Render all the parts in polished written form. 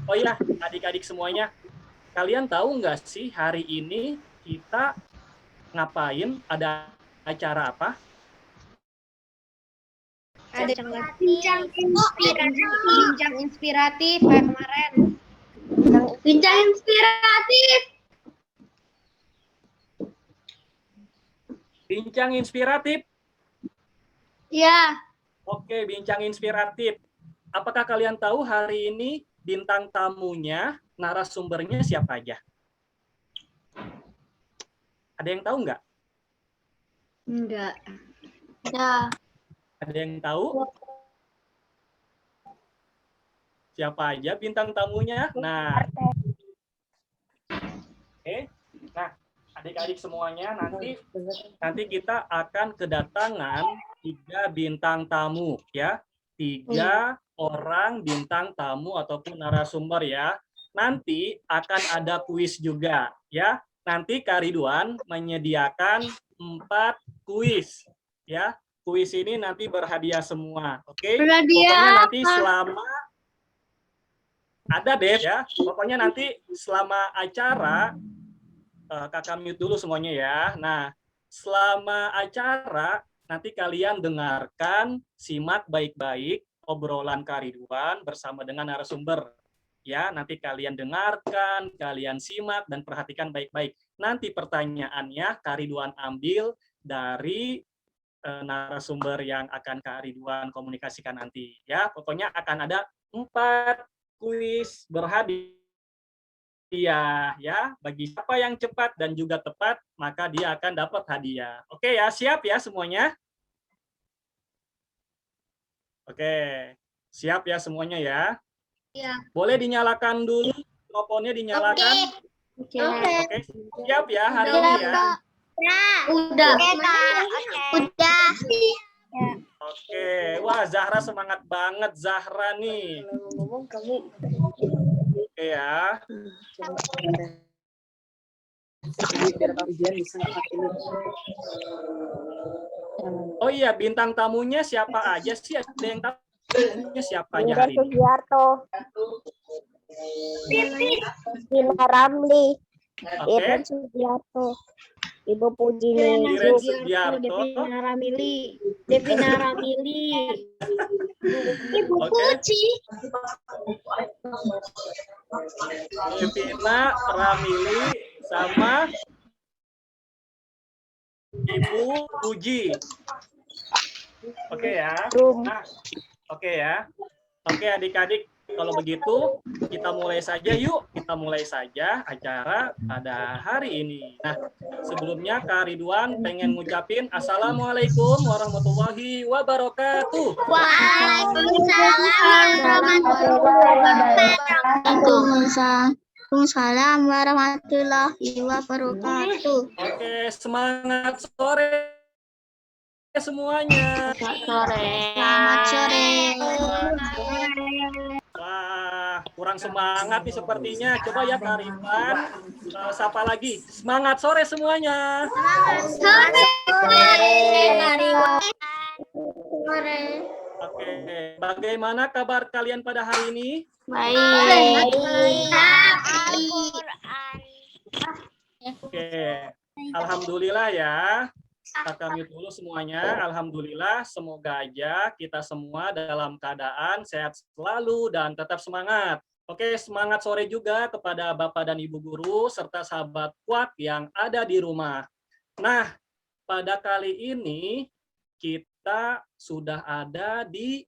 Oh iya, adik-adik semuanya, kalian tahu nggak sih hari ini kita ngapain? Ada acara apa? Ada bincang inspiratif kayak kemarin. Bincang inspiratif. Bincang inspiratif. Ya. Oke, bincang inspiratif. Apakah kalian tahu hari ini bintang tamunya, narasumbernya siapa aja? Ada yang tahu nggak? Enggak. Ya. Ada yang tahu? Siapa aja bintang tamunya? Nah, oke. Nah, adik-adik semuanya nanti kita akan kedatangan 3 bintang tamu ya. 3 orang bintang tamu ataupun narasumber ya. Nanti akan ada kuis juga ya. Nanti Kak Ridwan menyediakan 4 kuis ya. Kuis ini nanti berhadiah semua. Oke. Pokoknya nanti selama ada deh ya. Pokoknya nanti selama acara Kakak mute dulu semuanya ya. Nah, selama acara nanti kalian dengarkan, simak baik-baik obrolan Kak Ridwan bersama dengan narasumber. Ya, nanti kalian dengarkan, kalian simak dan perhatikan baik-baik. Nanti pertanyaannya Kak Ridwan ambil dari narasumber yang akan Kak Ridwan komunikasikan nanti. Ya, pokoknya akan ada 4 kuis berhadiah ya. Bagi siapa yang cepat dan juga tepat, maka dia akan dapat hadiah. Oke ya, siap ya semuanya? Oke, siap ya semuanya ya? Ya. Boleh dinyalakan dulu, mikrofonnya dinyalakan. Oke. Oke, siap ya hari ini ya? Udah. Udah. Oke, wah Zahra semangat banget Zahra nih. Oke ya. Oh iya, bintang tamunya siapa aja sih? Ada yang tahu tamunya siapa aja hari ini? Sugiarto, Dina Ramli, Irfan Sugiarto, Ibu Puji Iren Sugiarto, Devina Ramili, Ibu Puji, Devina Ramili, sama Ibu Puji. Oke ya. Nah, oke ya. Oke adik-adik, kalau begitu kita mulai saja yuk. Kita mulai saja acara pada hari ini. Nah, sebelumnya Kak Ridwan pengen ngucapin Assalamualaikum warahmatullahi wabarakatuh. Waalaikumsalam warahmatullahi wabarakatuh. Oke, semangat sore semuanya. Selamat sore. Wah, kurang semangat nih sepertinya. Coba ya Kak Ridwan, sapa lagi. Semangat sore semuanya. Oke, bagaimana kabar kalian pada hari ini? Baik. Oke, alhamdulillah ya. Kakak mute dulu semuanya. Alhamdulillah, semoga aja kita semua dalam keadaan sehat selalu dan tetap semangat. Oke, semangat sore juga kepada Bapak dan Ibu guru serta sahabat kuat yang ada di rumah. Nah, pada kali ini kita sudah ada di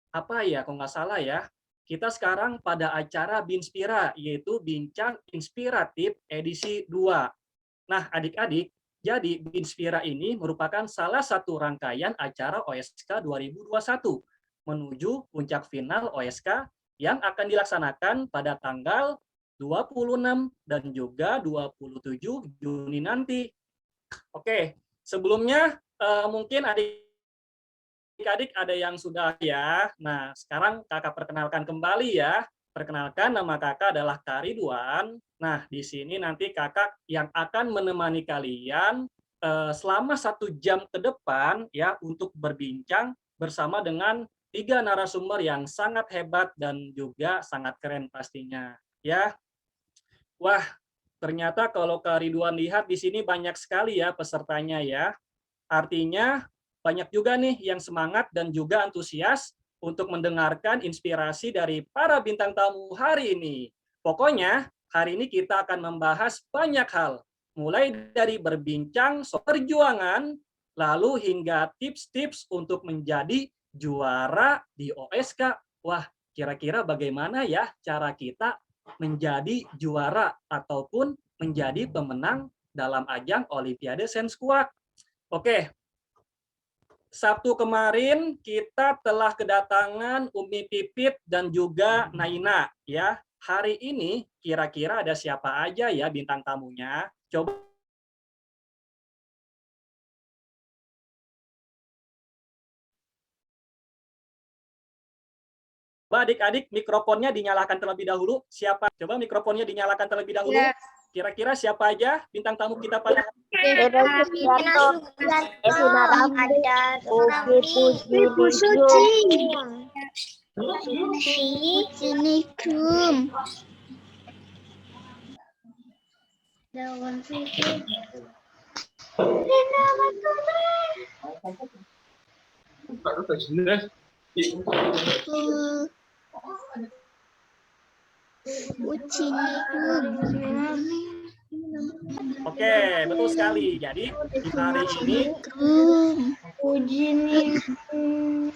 apa ya, kalau nggak salah ya, kita sekarang pada acara Binspira, yaitu Bincang Inspiratif edisi 2. Nah, adik-adik, jadi Binspira ini merupakan salah satu rangkaian acara OSK 2021 menuju puncak final OSK yang akan dilaksanakan pada tanggal 26 dan juga 27 Juni nanti. Oke, sebelumnya mungkin adik-adik ada yang sudah ya. Nah, sekarang kakak perkenalkan kembali ya. Perkenalkan, nama kakak adalah Kak Ridwan. Nah, di sini nanti kakak yang akan menemani kalian selama 1 jam ke depan ya untuk berbincang bersama dengan 3 narasumber yang sangat hebat dan juga sangat keren pastinya, ya. Wah, ternyata kalau Kak Ridwan lihat di sini banyak sekali ya pesertanya ya. Artinya banyak juga nih yang semangat dan juga antusias untuk mendengarkan inspirasi dari para bintang tamu hari ini. Pokoknya hari ini kita akan membahas banyak hal, mulai dari berbincang soal perjuangan, lalu hingga tips-tips untuk menjadi juara di OSK. Wah, kira-kira bagaimana ya cara kita menjadi juara ataupun menjadi pemenang dalam ajang Olimpiade Sains Kuak. Oke, Sabtu kemarin kita telah kedatangan Umi Pipit dan juga Naina ya. Hari ini kira-kira ada siapa aja ya bintang tamunya? Coba adik-adik mikrofonnya dinyalakan terlebih dahulu. Siapa? Coba mikrofonnya dinyalakan terlebih dahulu. Ya. Kira-kira siapa aja bintang tamu kita pada Ibu Ujinikrum. Oke, betul sekali. Jadi di hari ini Ujinikrum.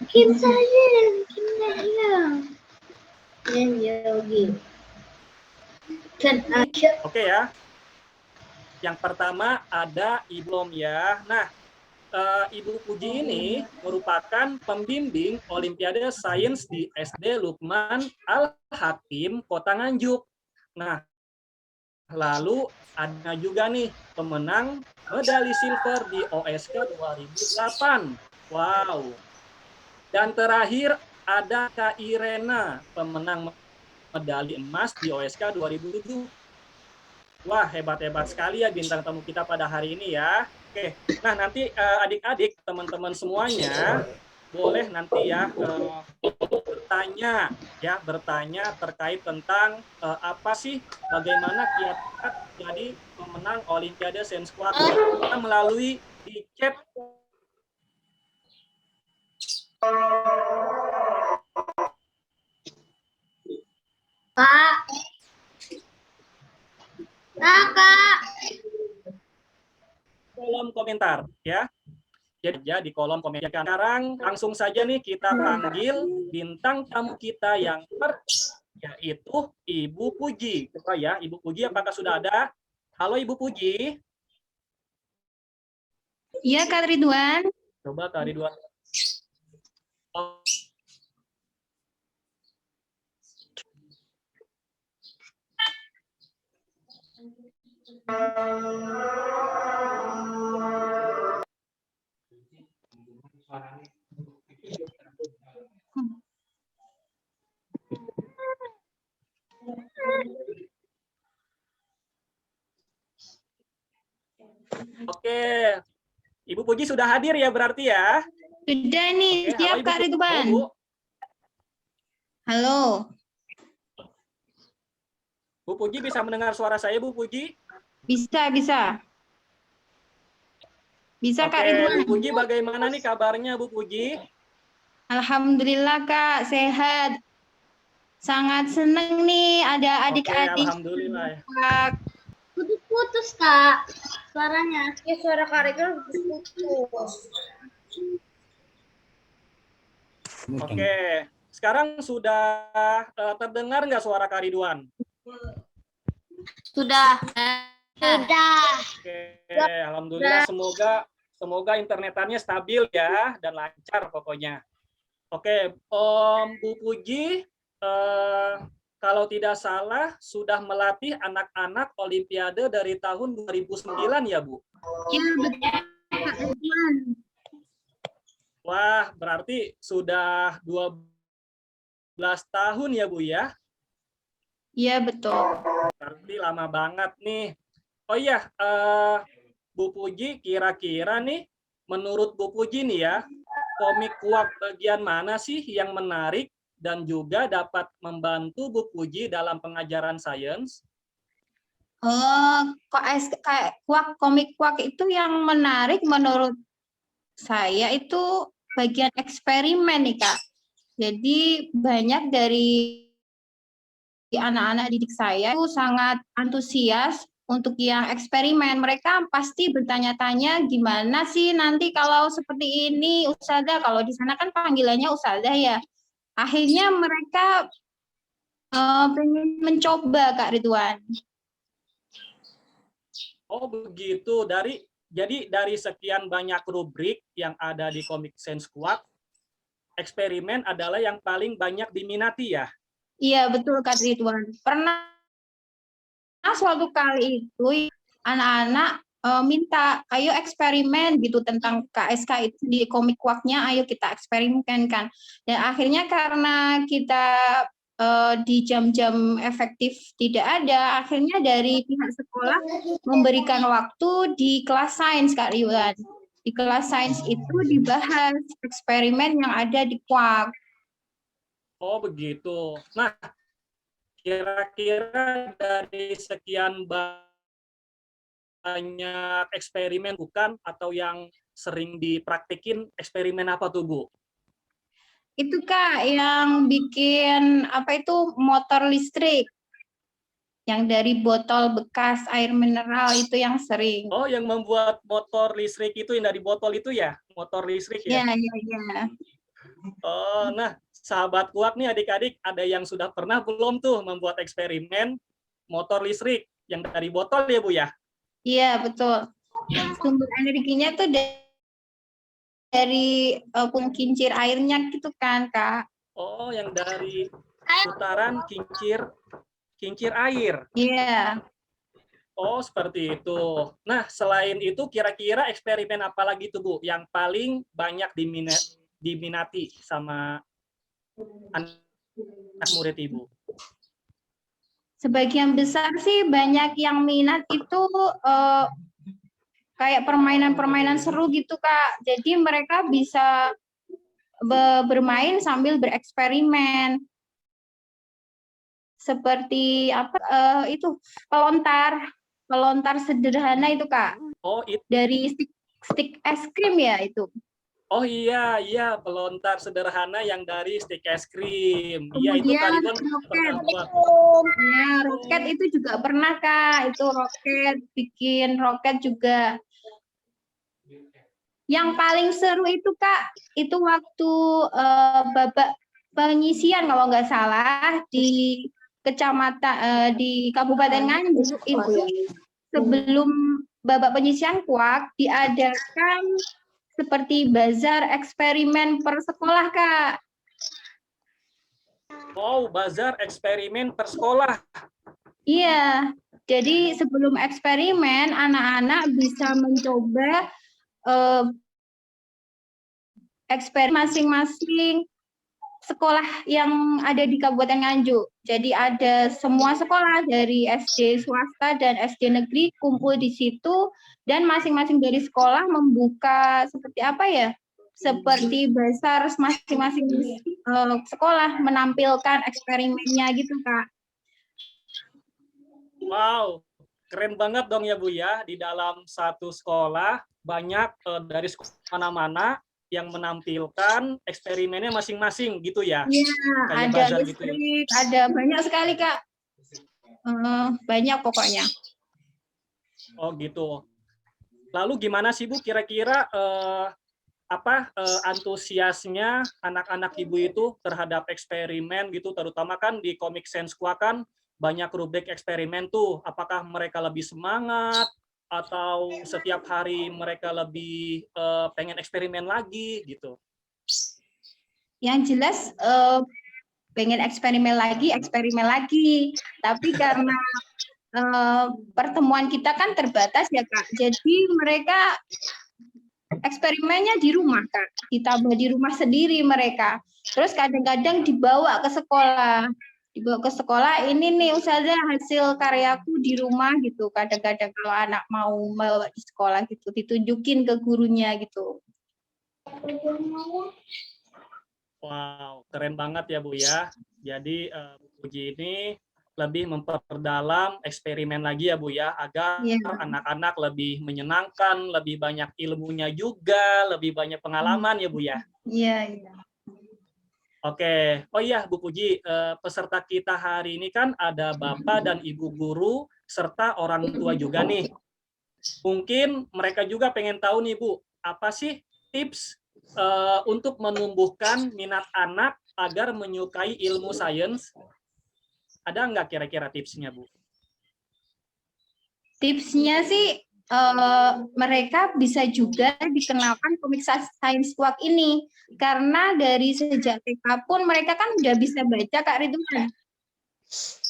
Kim Sayang, Kim Sayang. oke ya. Yang pertama ada Iblom ya. Nah, Ibu Puji ini merupakan pembimbing Olimpiade Sains di SD Lukman Al-Hakim, Kota Nganjuk. Nah, lalu ada juga nih pemenang medali silver di OSK 2008. Wow. Dan terakhir ada Kak Irena, pemenang medali emas di OSK 2007. Wah, hebat-hebat sekali ya bintang tamu kita pada hari ini ya. Oke, nah nanti adik-adik, teman-teman semuanya boleh nanti ya bertanya terkait tentang apa sih, bagaimana kiat-kiat jadi pemenang Olimpiade Sains Kuak melalui di chat. Kak. Kakak. Kolom komentar ya. Jadi ya di kolom komentar. Sekarang langsung saja nih kita panggil bintang tamu kita yang yaitu Ibu Puji. Coba ya, Ibu Puji apakah sudah ada? Halo Ibu Puji. Iya, Kak Ridwan. Coba Kak Ridwan. Oke, Ibu Puji sudah hadir ya berarti ya? Sudah nih, Oke, siap halo, Kak Ibu. Ridwan. Bu. Halo. Bu Puji bisa mendengar suara saya, Bu Puji? Bisa. Bisa, Oke, Kak Ridwan. Bu Puji bagaimana nih kabarnya, Bu Puji? Alhamdulillah, Kak, sehat. Sangat senang nih ada Oke, adik-adik. alhamdulillah. Putus-putus, Kak. Suaranya. Ya, suara Kak Ridwan putus. Oke, sekarang sudah terdengar nggak suara Kak Ridwan? Sudah. Oke, alhamdulillah, semoga internetannya stabil ya dan lancar pokoknya. Oke, Bu Puji, kalau tidak salah sudah melatih anak-anak Olimpiade dari tahun 2009 ya, Bu? Ya, betul. Wah, berarti sudah 12 tahun ya, Bu ya? Iya, betul. Berarti lama banget nih. Oh iya, Bu Puji, kira-kira nih menurut Bu Puji nih ya, komik kuak bagian mana sih yang menarik dan juga dapat membantu Bu Puji dalam pengajaran sains? Kayak komik kuak itu yang menarik menurut saya itu bagian eksperimen nih Kak. Jadi banyak dari anak-anak didik saya itu sangat antusias untuk yang eksperimen. Mereka pasti bertanya-tanya gimana sih nanti kalau seperti ini Ustazah, kalau di sana kan panggilannya Ustazah ya. Akhirnya mereka pengen mencoba Kak Ridwan. Oh begitu, jadi dari sekian banyak rubrik yang ada di Comic Sans Kuak, eksperimen adalah yang paling banyak diminati ya? Iya betul Kak Ridwan. Pernah suatu kali itu anak-anak minta ayo eksperimen gitu tentang KSK itu di komik kuaknya, ayo kita eksperimenkan kan. Dan akhirnya karena kita di jam-jam efektif tidak ada, akhirnya dari pihak sekolah memberikan waktu di kelas sains Kak Ridwan. Di kelas sains itu dibahas eksperimen yang ada di kuak. Oh begitu. Nah, kira-kira dari sekian banyak eksperimen bukan atau yang sering dipraktikin eksperimen apa tuh Bu? Itu Kak yang bikin apa itu motor listrik. Yang dari botol bekas air mineral itu yang sering. Oh, yang membuat motor listrik itu yang dari botol itu ya? Motor listrik ya? Iya. Oh, nah sahabat kuak nih adik-adik, ada yang sudah pernah belum tuh membuat eksperimen motor listrik yang dari botol ya Bu ya? Iya, betul. Sumber energinya tuh dari kincir airnya gitu kan, Kak. Oh, yang dari putaran kincir air. Iya. Oh, seperti itu. Nah, selain itu kira-kira eksperimen apa lagi tuh Bu yang paling banyak diminati sama anak murid Ibu? Sebagian besar sih banyak yang minat itu kayak permainan-permainan seru gitu, Kak. Jadi mereka bisa bermain sambil bereksperimen. Seperti apa itu pelontar sederhana itu Kak. Oh, dari stick es krim ya itu. Oh iya, pelontar sederhana yang dari stick es krim. Iya, itu Kemudian Kak pernah buat. Ya, roket itu juga pernah Kak. Itu bikin roket juga. Yang paling seru itu Kak, itu waktu babak pengisian kalau nggak salah di kecamatan di Kabupaten Nganjuk itu sebelum babak penyisian kuak diadakan seperti bazar eksperimen per sekolah Kak. Oh, bazar eksperimen per sekolah. Iya, jadi sebelum eksperimen anak-anak bisa mencoba eksperimen masing-masing sekolah yang ada di Kabupaten Nganjuk. Jadi ada semua sekolah dari SD swasta dan SD negeri kumpul di situ dan masing-masing dari sekolah membuka seperti apa ya? Seperti bazar masing-masing sekolah menampilkan eksperimennya gitu, Kak. Wow, keren banget dong ya Bu ya, di dalam satu sekolah banyak dari sekolah mana-mana yang menampilkan eksperimennya masing-masing gitu ya? Iya, ada listrik, gitu ya? Ada banyak sekali Kak. Banyak pokoknya. Oh gitu. Lalu gimana sih Bu kira-kira antusiasnya anak-anak Ibu itu terhadap eksperimen gitu, terutama kan di Comic Sans Kuak kan banyak rubrik eksperimen tuh. Apakah mereka lebih semangat atau setiap hari mereka lebih pengen eksperimen lagi gitu? Yang jelas pengen eksperimen lagi. Tapi karena pertemuan kita kan terbatas ya Kak. Jadi mereka eksperimennya di rumah Kak. Ditambah di rumah sendiri mereka. Terus kadang-kadang dibawa ke sekolah. dibawa ke sekolah, ini nih Ustazah hasil karyaku di rumah gitu. Kadang-kadang kalau anak mau bawa di sekolah gitu, ditunjukin ke gurunya gitu. Wow, keren banget ya Bu ya. Jadi Bu Puji ini lebih memperdalam eksperimen lagi ya Bu ya, agar Iya. anak-anak lebih menyenangkan, lebih banyak ilmunya juga, lebih banyak pengalaman ya Bu ya. Iya, iya. Oke, oh iya Bu Puji, peserta kita hari ini kan ada Bapak dan Ibu guru serta orang tua juga nih. Mungkin mereka juga pengen tahu nih Bu, apa sih tips untuk menumbuhkan minat anak agar menyukai ilmu sains? Ada nggak kira-kira tipsnya Bu? Tipsnya sih mereka bisa juga dikenalkan komik Science Walk ini, karena dari sejak TK pun mereka kan udah bisa baca Kak Ridwan.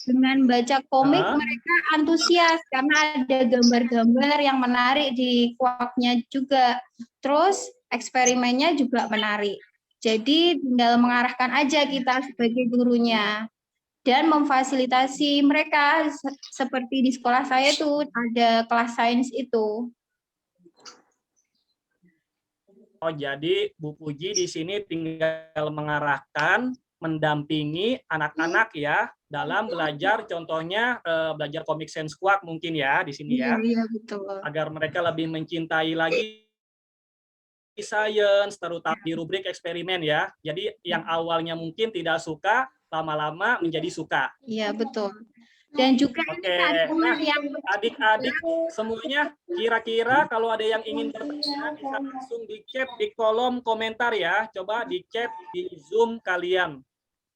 Dengan baca komik mereka antusias karena ada gambar-gambar yang menarik di kuaknya juga. Terus eksperimennya juga menarik. Jadi tinggal mengarahkan aja kita sebagai gurunya dan memfasilitasi mereka seperti di sekolah saya tuh ada kelas sains itu. Oh, jadi Bu Puji di sini tinggal mengarahkan, mendampingi anak-anak ya dalam belajar, contohnya belajar komik Science Walk mungkin ya di sini ya. Iya, betul. Agar mereka lebih mencintai lagi sains, terutama di rubrik eksperimen ya. Jadi yang awalnya mungkin tidak suka, lama-lama menjadi suka. Iya, betul. Dan juga Oke, nah adik-adik semuanya kira-kira kalau ada yang ingin bertanya bisa langsung di chat di kolom komentar ya. Coba di chat di Zoom kalian.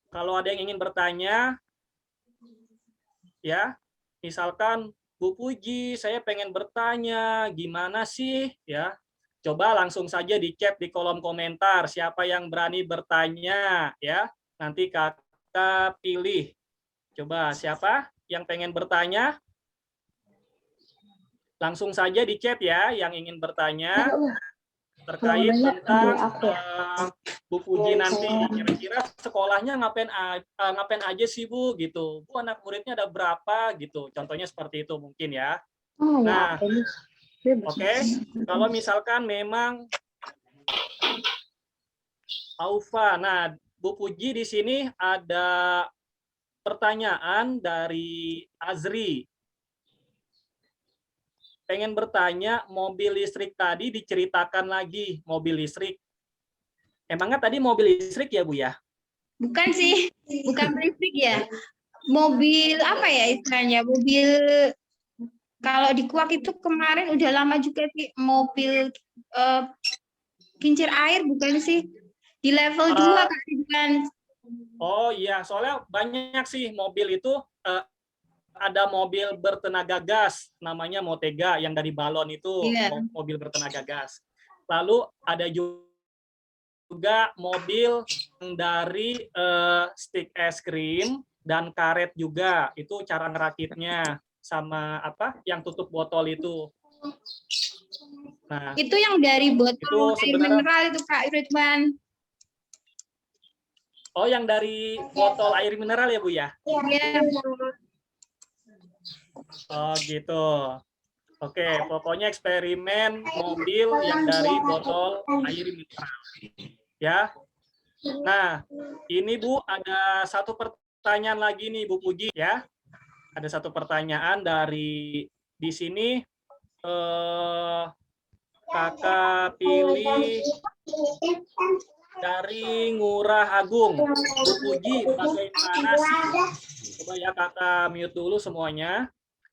Kalau ada yang ingin bertanya, ya, misalkan Bu Puji, saya pengen bertanya, gimana sih, ya? Coba langsung saja di chat di kolom komentar. Siapa yang berani bertanya, ya? Nanti kakak pilih. Coba siapa yang pengen bertanya? Langsung saja di chat ya, yang ingin bertanya terkait tentang Bu Puji nanti. Kira-kira sekolahnya ngapain aja sih Bu gitu. Bu anak muridnya ada berapa gitu. Contohnya seperti itu mungkin ya. Nah, oke. Kalau misalkan memang Aufa, nah Bu Puji di sini ada pertanyaan dari Azri. Pengen bertanya, mobil listrik tadi diceritakan lagi, mobil listrik. Emangnya tadi mobil listrik ya Bu ya? Bukan sih, bukan listrik ya. Mobil apa ya istilahnya? Mobil kalau di Kuak itu kemarin udah lama juga sih mobil kincir air bukan sih? Di level 2 Kak Ridwan. Oh iya, soalnya banyak sih mobil itu ada mobil bertenaga gas, namanya Motega yang dari balon itu, mobil bertenaga gas. Lalu ada juga mobil dari stick es krim dan karet juga. Itu cara ngerakitnya sama apa? Yang tutup botol itu. Nah, itu yang dari botol air mineral itu Kak Ridwan. Oh, yang dari botol air mineral ya Bu ya? Iya. Oh gitu. Oke, pokoknya eksperimen mobil yang dari botol air mineral. Ya. Nah, ini Bu ada satu pertanyaan lagi nih Bu Puji ya. Ada satu pertanyaan dari di sini kakak pilih dari Ngurah Agung. Bu Puji, bagaimana sih? Coba ya kakak mute dulu semuanya.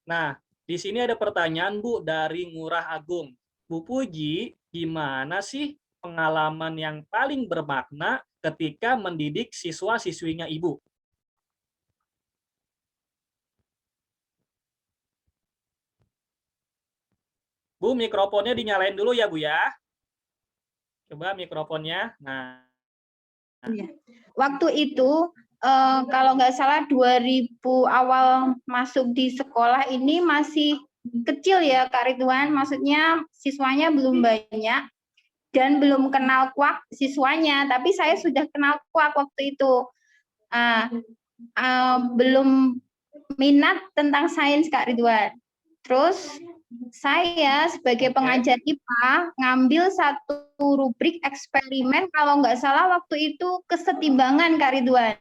Nah, di sini ada pertanyaan Bu dari Ngurah Agung. Bu Puji, gimana sih pengalaman yang paling bermakna ketika mendidik siswa-siswinya Ibu? Bu, mikrofonnya dinyalain dulu ya Bu ya. Coba mikrofonnya. Nah. Waktu itu kalau nggak salah 2000 awal masuk di sekolah ini masih kecil ya Kak Ridwan, maksudnya siswanya belum banyak dan belum kenal Kuak siswanya, tapi saya sudah kenal Kuak waktu itu. belum minat tentang sains Kak Ridwan. Terus saya sebagai pengajar IPA ngambil satu rubrik eksperimen, kalau nggak salah waktu itu kesetimbangan Kak Ridwan.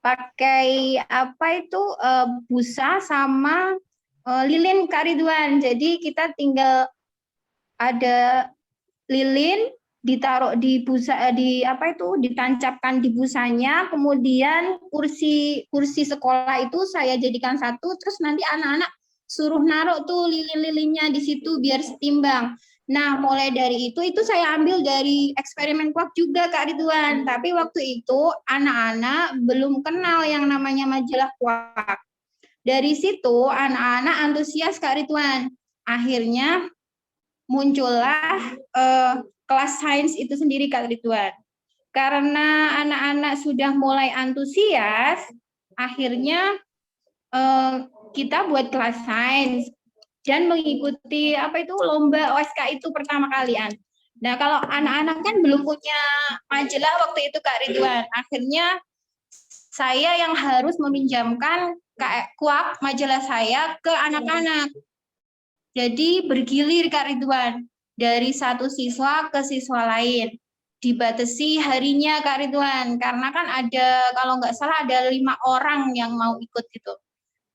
Pakai apa itu busa sama lilin Kak Ridwan. Jadi kita tinggal ada lilin ditaruh di busa di apa itu ditancapkan di busanya, kemudian kursi sekolah itu saya jadikan satu, terus nanti anak-anak suruh naruh tuh lilin-lilinnya di situ biar setimbang. Nah, mulai dari itu saya ambil dari eksperimen kuak juga Kak Ridwan, tapi waktu itu anak-anak belum kenal yang namanya majalah kuak. Dari situ anak-anak antusias Kak Ridwan. Akhirnya muncullah kelas sains itu sendiri Kak Ridwan. Karena anak-anak sudah mulai antusias, akhirnya kita buat kelas sains dan mengikuti apa itu lomba OSK itu pertama kalian. Nah, kalau anak-anak kan belum punya majalah waktu itu Kak Ridwan. Akhirnya saya yang harus meminjamkan kuak majalah saya ke anak-anak. Jadi bergilir Kak Ridwan, dari satu siswa ke siswa lain. Dibatasi harinya Kak Ridwan, karena kan ada, kalau nggak salah ada 5 orang yang mau ikut gitu.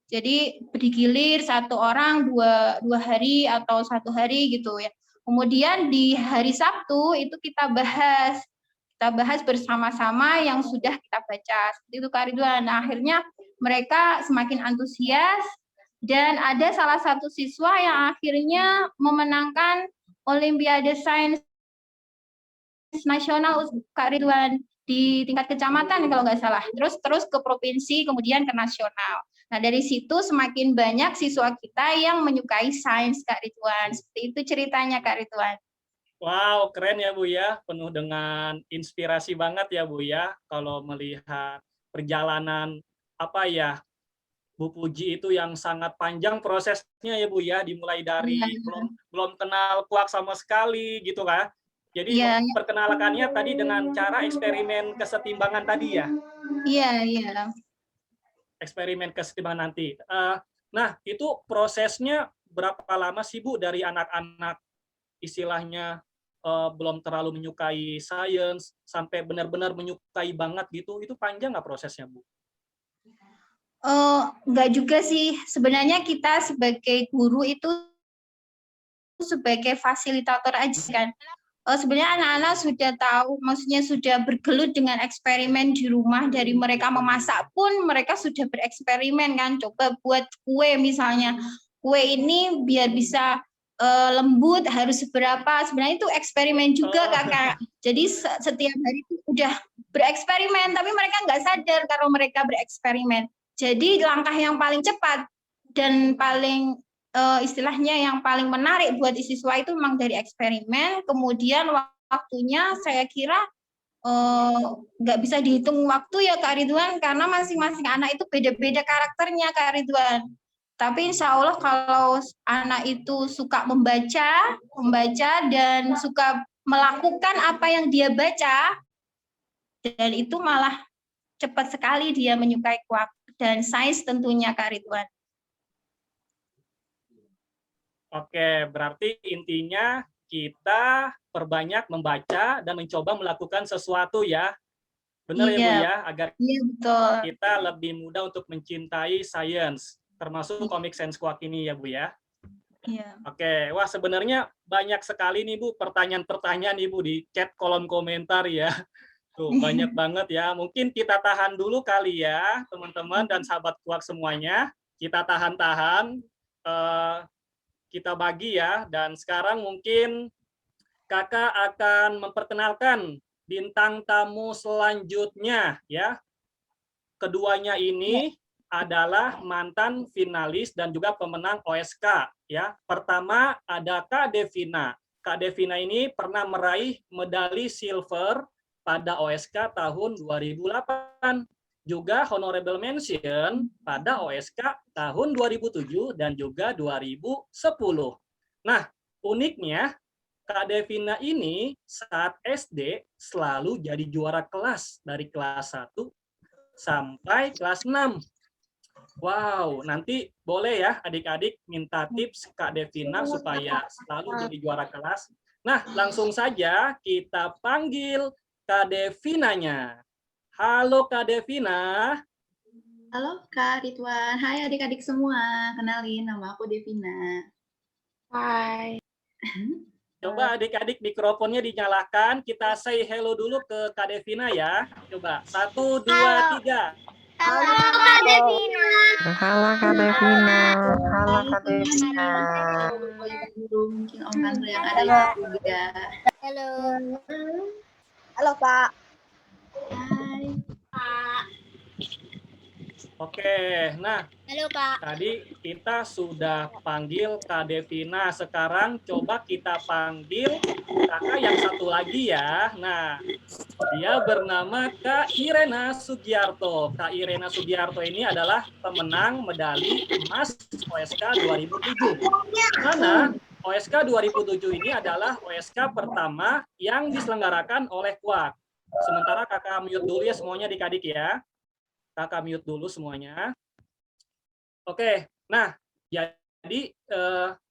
Jadi bergilir satu orang dua hari atau 1 hari gitu ya. Kemudian di hari Sabtu itu kita bahas bersama-sama yang sudah kita baca. Seperti itu Kak Ridwan. Nah, akhirnya mereka semakin antusias, dan ada salah satu siswa yang akhirnya memenangkan Olimpiade Sains Nasional Kak Ridwan di tingkat kecamatan kalau nggak salah. Terus ke provinsi, kemudian ke nasional. Nah, dari situ semakin banyak siswa kita yang menyukai sains Kak Ridwan. Seperti itu ceritanya Kak Ridwan. Wow, keren ya Bu ya, penuh dengan inspirasi banget ya Bu ya, kalau melihat perjalanan apa ya, Bu Puji itu yang sangat panjang prosesnya ya Bu ya, dimulai dari belum kenal kuak sama sekali gitu kan. Jadi perkenalkannya tadi dengan cara eksperimen kesetimbangan tadi ya. Iya. Eksperimen kesetimbangan nanti. Nah, itu prosesnya berapa lama sih Bu dari anak-anak istilahnya belum terlalu menyukai sains sampai benar-benar menyukai banget gitu, itu panjang nggak prosesnya Bu? Nggak juga sih, sebenarnya kita sebagai guru itu sebagai fasilitator aja kan. Sebenarnya anak-anak sudah tahu, maksudnya sudah bergelut dengan eksperimen di rumah, dari mereka memasak pun mereka sudah bereksperimen kan, coba buat kue misalnya, kue ini biar bisa lembut harus seberapa, sebenarnya itu eksperimen juga Kakak. Jadi setiap hari itu udah bereksperimen, tapi mereka nggak sadar kalau mereka bereksperimen. Jadi langkah yang paling cepat dan paling istilahnya yang paling menarik buat siswa itu memang dari eksperimen, kemudian waktunya saya kira nggak bisa dihitung waktu ya Kak Ridwan, karena masing-masing anak itu beda-beda karakternya Kak Ridwan. Tapi insya Allah kalau anak itu suka membaca dan suka melakukan apa yang dia baca, dan itu malah cepat sekali dia menyukai kuak dan sains tentunya Kak Ridwan. Oke, berarti intinya kita perbanyak membaca dan mencoba melakukan sesuatu ya. Benar ya Bu ya, agar betul. Kita lebih mudah untuk mencintai sains, termasuk komik sains kuak ini ya Bu ya. Iya. Oke, wah sebenarnya banyak sekali nih Bu pertanyaan-pertanyaan nih Bu di chat kolom komentar ya. Tuh, banyak banget ya. Mungkin kita tahan dulu kali ya, teman-teman dan sahabat kuak semuanya. Kita tahan-tahan, kita bagi ya. Dan sekarang mungkin Kakak akan memperkenalkan bintang tamu selanjutnya ya. Keduanya ini adalah mantan finalis dan juga pemenang OSK ya. Pertama ada Kak Devina. Kak Devina ini pernah meraih medali silver pada OSK tahun 2008. Juga honorable mention pada OSK tahun 2007 dan juga 2010. Nah, uniknya Kak Devina ini saat SD selalu jadi juara kelas dari kelas 1 sampai kelas 6. Wow, nanti boleh ya adik-adik minta tips Kak Devina supaya selalu jadi juara kelas. Nah, langsung saja kita panggil Kak Devinanya. Halo Kak Devina. Halo Kak Ridwan, hai adik-adik semua. Kenalin, nama aku Devina. Hai. Coba adik-adik mikrofonnya dinyalakan. Kita say hello dulu ke Kak Devina ya. Coba, 1, 2, 3. Halo Kak Devina. Halo Kak Devina. Halo Kak Devina. Mungkin Om Chandra yang ada juga. Halo. Halo Kak. Hai. Oke, nah Halo Kak. tadi kita sudah panggil Kak Devina. Sekarang coba kita panggil kakak yang satu lagi ya. Nah, dia bernama Kak Irena Sugiarto. Kak Irena Sugiarto ini adalah pemenang medali emas OSK 2007. Mana OSK 2007 ini adalah OSK pertama yang diselenggarakan oleh KUAK. Sementara kakak mute dulu ya semuanya adik-adik ya. Kakak mute dulu semuanya. Oke, nah jadi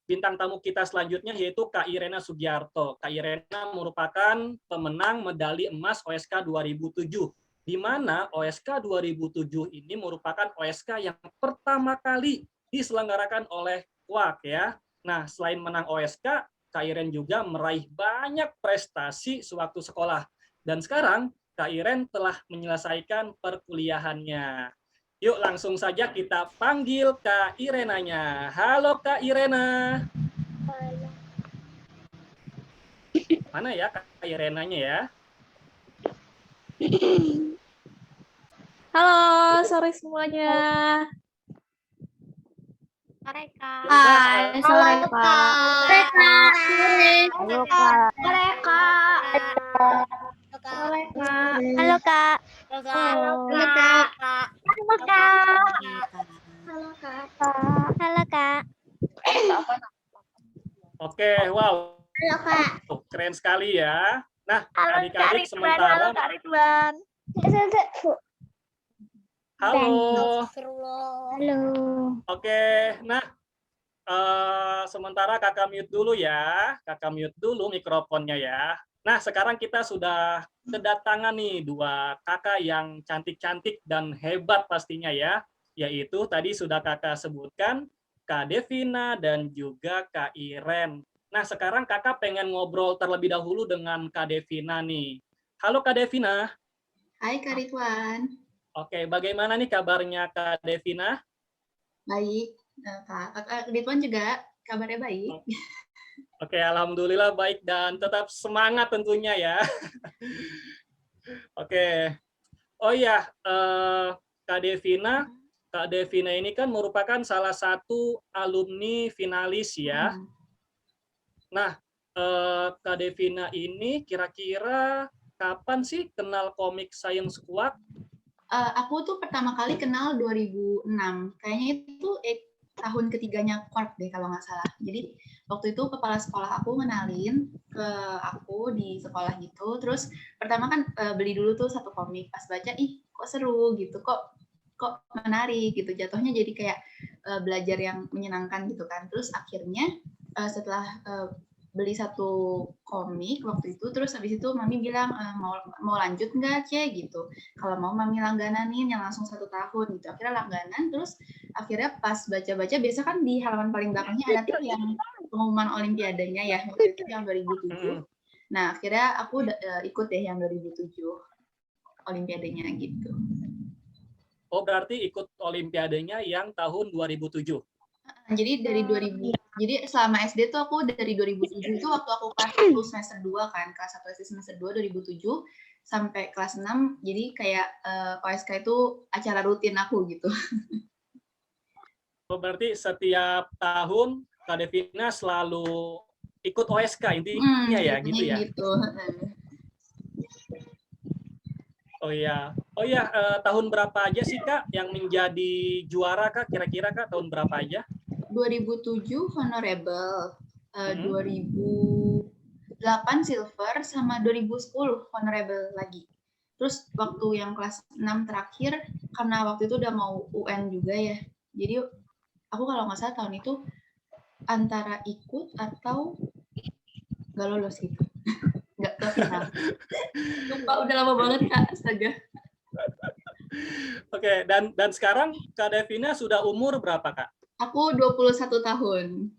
bintang tamu kita selanjutnya yaitu Kak Irena Sugiarto. Kak Irena merupakan pemenang medali emas OSK 2007. Di mana OSK 2007 ini merupakan OSK yang pertama kali diselenggarakan oleh KUAK ya. Nah, selain menang OSK, Kak Irena juga meraih banyak prestasi sewaktu sekolah. Dan sekarang Kak Iren telah menyelesaikan perkuliahannya. Yuk langsung saja kita panggil Kak Irenanya. Halo Kak Irena. Mana ya Kak Irenanya ya? Halo, sore semuanya. Sore Kak. Hai, sore Kak. Sore Kak. Halo Kak. Sore Kak. Sore Kak. Halo Kak. Halo Kak. Halo Kak. Halo Kak. Halo Kak. Oke, wow. Halo Kak. Keren sekali ya. Nah, Halo Kak adik-adik Ridwan. sementara. Halo Kak Ridwan. Halo. Halo. Oke, nah sementara kakak mute dulu ya. Kakak mute dulu mikrofonnya ya. Nah, sekarang kita sudah kedatangan nih dua kakak yang cantik-cantik dan hebat pastinya ya. Yaitu tadi sudah kakak sebutkan, Kak Devina dan juga Kak Iren. Nah, sekarang kakak pengen ngobrol terlebih dahulu dengan Kak Devina nih. Halo Kak Devina. Hai Kak Ridwan. Oke, bagaimana nih kabarnya Kak Devina? Baik. Kak Ridwan juga kabarnya baik. Oke, alhamdulillah baik dan tetap semangat tentunya ya. Oke. Oh iya, Kak Devina ini kan merupakan salah satu alumni finalis ya. Nah, Kak Devina ini kira-kira kapan sih kenal komik Science KUAK? Aku tuh pertama kali kenal 2006. Kayaknya itu tahun ketiganya KUAK deh kalau nggak salah. Jadi waktu itu kepala sekolah aku ngenalin ke aku di sekolah gitu. Terus pertama kan beli dulu tuh satu komik. Pas baca, ih kok seru gitu, kok menarik gitu. Jatuhnya jadi kayak belajar yang menyenangkan gitu kan. Terus akhirnya setelah beli satu komik waktu itu, terus habis itu mami bilang mau lanjut nggak Cie gitu. Kalau mau mami langgananin yang langsung 1 tahun gitu. Akhirnya langganan, terus akhirnya pas baca-baca biasa kan di halaman paling belakangnya ada tuh yang pengumuman olimpiadanya ya waktu itu yang 2007. Nah akhirnya aku ikut deh yang 2007 olimpiadanya gitu. Oh berarti ikut olimpiadenya yang tahun 2007. Jadi dari 2000, jadi selama SD tuh aku dari 2007 itu waktu aku kelas 1 semester 2 kan, kelas 1 SD semester 2 2007 sampai kelas 6, jadi kayak OSK itu acara rutin aku gitu. Oh berarti setiap tahun Kak Devina selalu ikut OSK intinya ya gitu ya? Gitu. Oh iya, tahun berapa aja sih Kak yang menjadi juara Kak? Kira-kira Kak tahun berapa aja? 2007 honorable, 2008 silver, sama 2010 honorable lagi. Terus waktu yang kelas 6 terakhir, karena waktu itu udah mau UN juga ya, jadi aku kalau nggak salah tahun itu antara ikut atau nggak lolos gitu. Nggak ke final. Lupa, udah lama banget Kak, astaga. Oke, dan sekarang Kak Devina sudah umur berapa, Kak? Aku 21 tahun.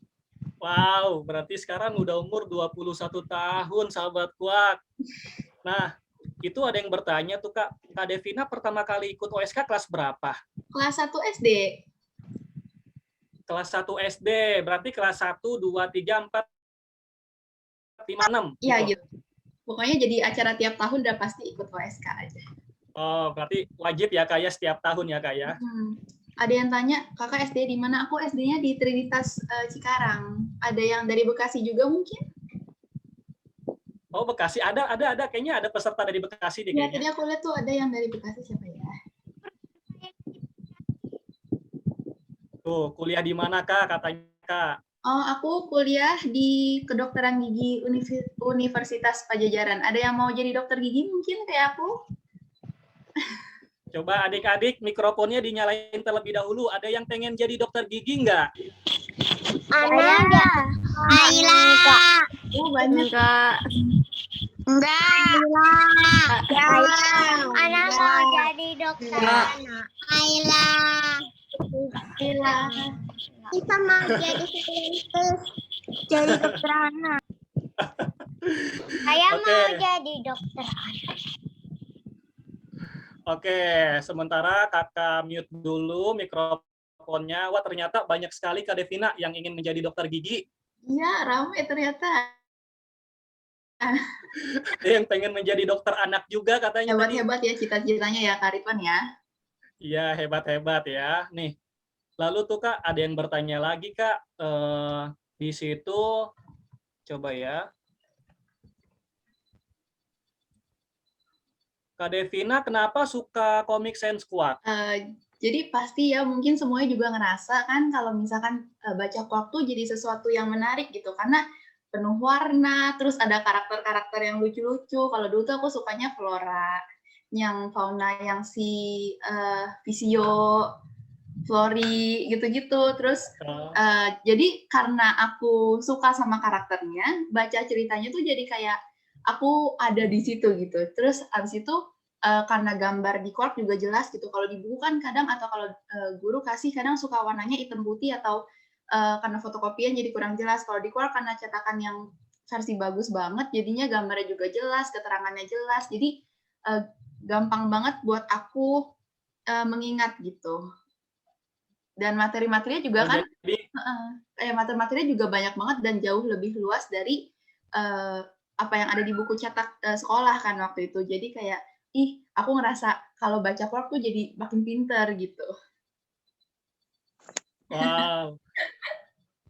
Wow, berarti sekarang udah umur 21 tahun, sahabat kuat. Nah, itu ada yang bertanya tuh, Kak Devina pertama kali ikut OSK kelas berapa? Kelas 1 SD. Kelas 1 SD, berarti kelas 1, 2, 3, 4, 5, 6. Iya gitu. Pokoknya jadi acara tiap tahun udah pasti ikut OSK aja. Oh, berarti wajib ya, Kak, ya, setiap tahun ya, Kak, ya? Ada yang tanya, kakak SD di mana? Aku SD-nya di Trinitas Cikarang. Ada yang dari Bekasi juga mungkin? Oh, Bekasi. Ada. Kayaknya ada peserta dari Bekasi deh, Ya, kayaknya. tadi aku lihat tuh ada yang dari Bekasi, siapa ya? Tuh, kuliah di mana, Kak, katanya, Kak? Oh, aku kuliah di Kedokteran Gigi Universitas Pajajaran. Ada yang mau jadi dokter gigi mungkin kayak aku? Coba adik-adik mikrofonnya dinyalain terlebih dahulu. Ada yang pengen jadi dokter gigi nggak? Ada. Aila. Oh, banyak. Enggak. Anak mau jadi dokter. Aila. Kita mau jadi saintis. Jadi dokter anak. Saya Oke. mau jadi dokter anak. Oke, sementara kakak mute dulu mikrofonnya. Wah, ternyata banyak sekali Kak Devina yang ingin menjadi dokter gigi. Iya, ramai ternyata. Ada yang pengen menjadi dokter anak juga katanya tadi. Hebat-hebat ya cita-citanya ya, Kak Ridwan ya. Iya, hebat-hebat ya. Nih, lalu tuh Kak, ada yang bertanya lagi Kak. Di situ, coba ya. Kak Devina, kenapa suka komik Sense Squad? Jadi pasti ya mungkin semuanya juga ngerasa kan kalau misalkan baca komik tuh jadi sesuatu yang menarik gitu karena penuh warna, terus ada karakter-karakter yang lucu-lucu. Kalau dulu tuh aku sukanya Flora, yang fauna yang si Visio, Flori gitu-gitu. Terus jadi karena aku suka sama karakternya, baca ceritanya tuh jadi kayak aku ada di situ gitu. Terus abis itu karena gambar di Quark juga jelas gitu. Kalau di buku kan kadang atau kalau guru kasih kadang suka warnanya hitam putih atau karena fotokopian jadi kurang jelas. Kalau di Quark karena cetakan yang versi bagus banget, jadinya gambarnya juga jelas, keterangannya jelas. Jadi gampang banget buat aku mengingat gitu. Dan materi-materinya juga kan, materi-materinya juga banyak banget dan jauh lebih luas dari apa yang ada di buku cetak sekolah kan waktu itu. Jadi kayak, aku ngerasa kalau baca Quark tuh jadi makin pinter gitu. Wow.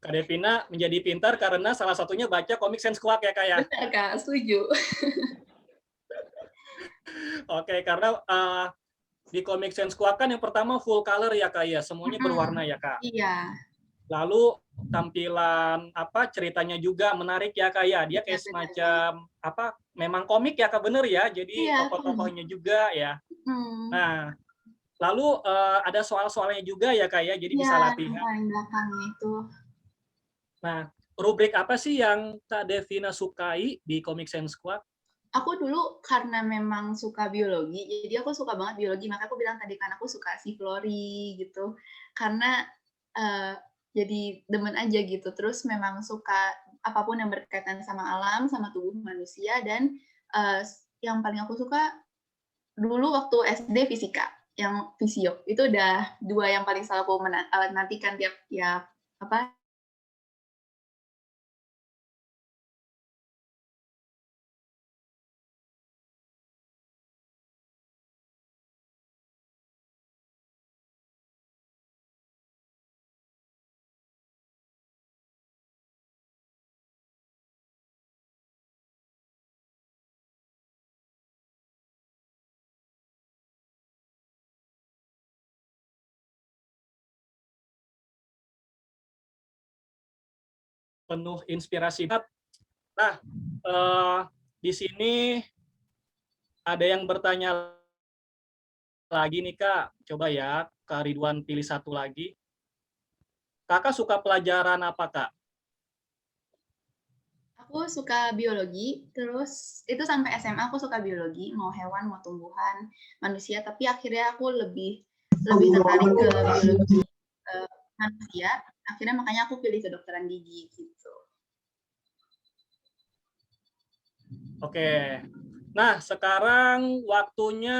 Kak Devina menjadi pintar karena salah satunya baca komik Sense Squad ya Kak ya? Benar Kak, setuju. Oke, karena di komik Sense Squad kan yang pertama full color ya Kak ya, semuanya berwarna ya Kak. Iya. Lalu tampilan ceritanya juga menarik ya Kak ya, dia kayak semacam memang komik ya Kak, bener ya, jadi tokoh-tokohnya juga ya. Nah, lalu ada soal-soalnya juga ya Kak ya, jadi bisa latihan. Yang belakangnya itu. Nah, rubrik apa sih yang Kak Devina sukai di komik Sense Squad? Aku dulu karena memang suka biologi, jadi aku suka banget biologi. Maka aku bilang tadi kan aku suka si Flori gitu, karena jadi demen aja gitu. Terus memang suka apapun yang berkaitan sama alam, sama tubuh manusia. Dan yang paling aku suka dulu waktu SD fisika, yang Visio. Itu udah dua yang paling selalu aku nantikan tiap penuh inspirasi. Nah, di sini Ada yang bertanya lagi nih Kak. Coba ya, Kak Ridwan pilih satu lagi. Kakak suka pelajaran apa Kak? Aku suka biologi, terus itu sampai SMA aku suka biologi, mau hewan, mau tumbuhan, manusia, tapi akhirnya aku lebih tertarik ke biologi manusia, akhirnya makanya aku pilih kedokteran gigi gitu. Oke. Nah, sekarang waktunya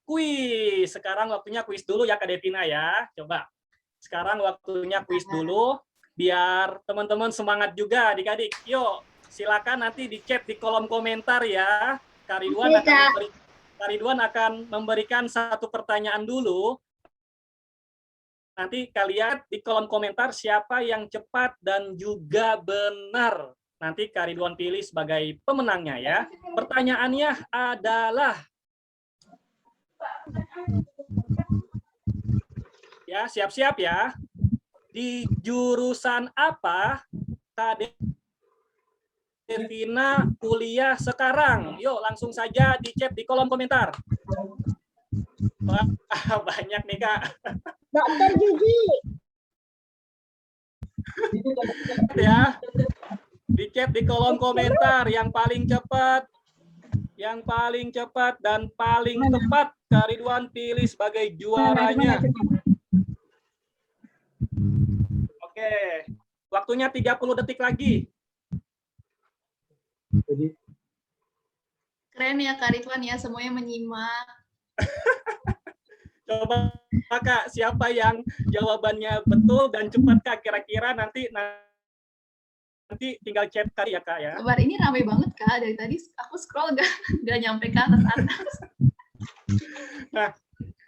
kuis. Sekarang waktunya kuis dulu ya Kak Devina ya. Coba. Sekarang waktunya kuis dulu biar teman-teman semangat juga adik-adik. Yuk, silakan nanti di chat di kolom komentar ya. Kak Ridwan akan memberikan satu pertanyaan dulu. Nanti kalian di kolom komentar siapa yang cepat dan juga benar. Nanti Kak Ridwan pilih sebagai pemenangnya ya. Pertanyaannya adalah, ya siap-siap ya. Di jurusan apa Kak Devina kuliah sekarang? Yuk langsung saja di chat di kolom komentar. Wah, banyak nih Kak. Dokter gigi. Ya. Di chat di kolom komentar yang paling cepat dan paling tepat Kak Ridwan pilih sebagai juaranya. Oke, waktunya 30 detik lagi. Keren ya Kak Ridwan ya, semuanya menyimak. Coba Kak, siapa yang jawabannya betul dan cepat Kak, kira-kira nanti tinggal chat kali ya Kak ya. Kabar ini ramai banget Kak, dari tadi aku scroll nggak nyampe ke atas. Nah,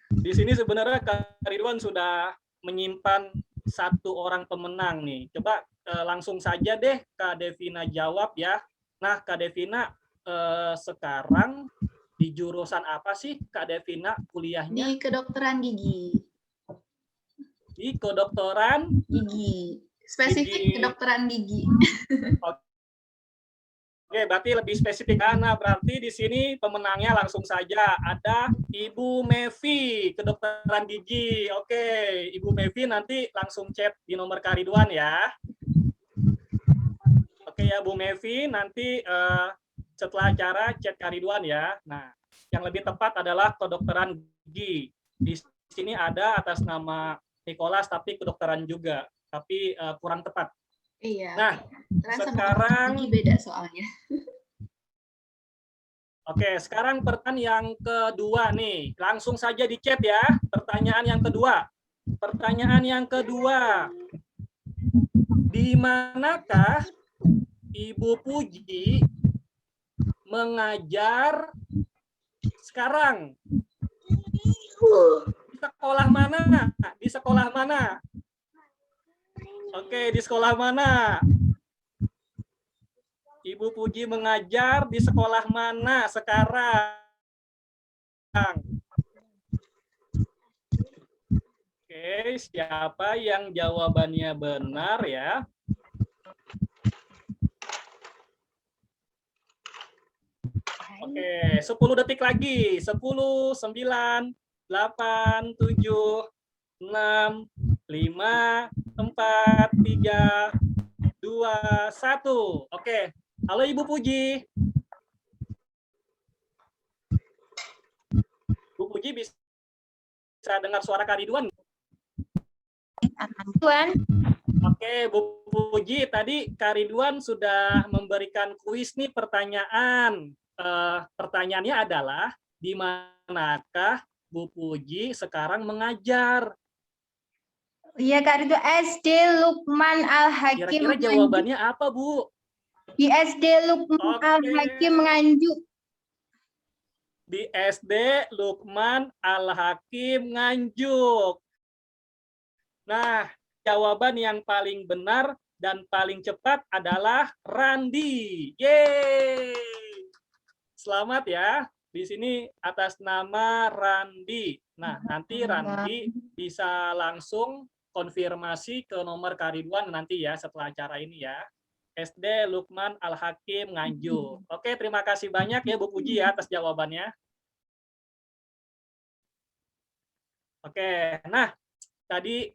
di sini sebenarnya Kak Ridwan sudah menyimpan satu orang pemenang nih. Coba langsung saja deh Kak Devina jawab ya. Nah, Kak Devina sekarang di jurusan apa sih Kak Devina kuliahnya? Di kedokteran gigi. Di kedokteran gigi. Spesifik kedokteran gigi. Oke, berarti lebih spesifik karena berarti di sini pemenangnya langsung saja ada Ibu Mevi, kedokteran gigi. Oke, Ibu Mevi nanti langsung chat di nomor Kak Ridwan ya. Oke ya Bu Mevi, nanti setelah acara chat Kak Ridwan ya. Nah, yang lebih tepat adalah kedokteran gigi. Di sini ada atas nama Nicholas tapi kedokteran juga, tapi kurang tepat. Iya. Nah, sekarang beda soalnya. Oke, sekarang pertanyaan yang kedua nih. Langsung saja di chat ya. Pertanyaan yang kedua. Pertanyaan yang kedua. Di manakah Ibu Puji mengajar sekarang? Di sekolah mana? Di sekolah mana? Oke, di sekolah mana? Ibu Puji mengajar di sekolah mana sekarang? Oke, siapa yang jawabannya benar ya? Oke, 10 detik lagi. 10, 9, 8, 7, 6, 5, 4, 3, 2, 1. Oke. Halo Ibu Puji. Bu Puji bisa dengar suara Kak Ridwan? Oke, Bu Puji, tadi Kak Ridwan sudah memberikan kuis nih pertanyaan. Pertanyaannya adalah di manakah Bu Puji sekarang mengajar? Iya Kak Ridwan, SD Lukman Al-Hakim. Kira-kira jawabannya apa, Bu? Di SD Lukman Al-Hakim Nganjuk. Di SD Lukman Al-Hakim Nganjuk. Nah, jawaban yang paling benar dan paling cepat adalah Randi. Yeay! Selamat ya. Di sini atas nama Randi. Nah, nanti Randi bisa langsung konfirmasi ke nomor Kak Ridwan nanti ya setelah acara ini ya. SD Lukman Al-Hakim Nganjuk. Oke, terima kasih banyak ya Bu Puji ya atas jawabannya. Oke, nah tadi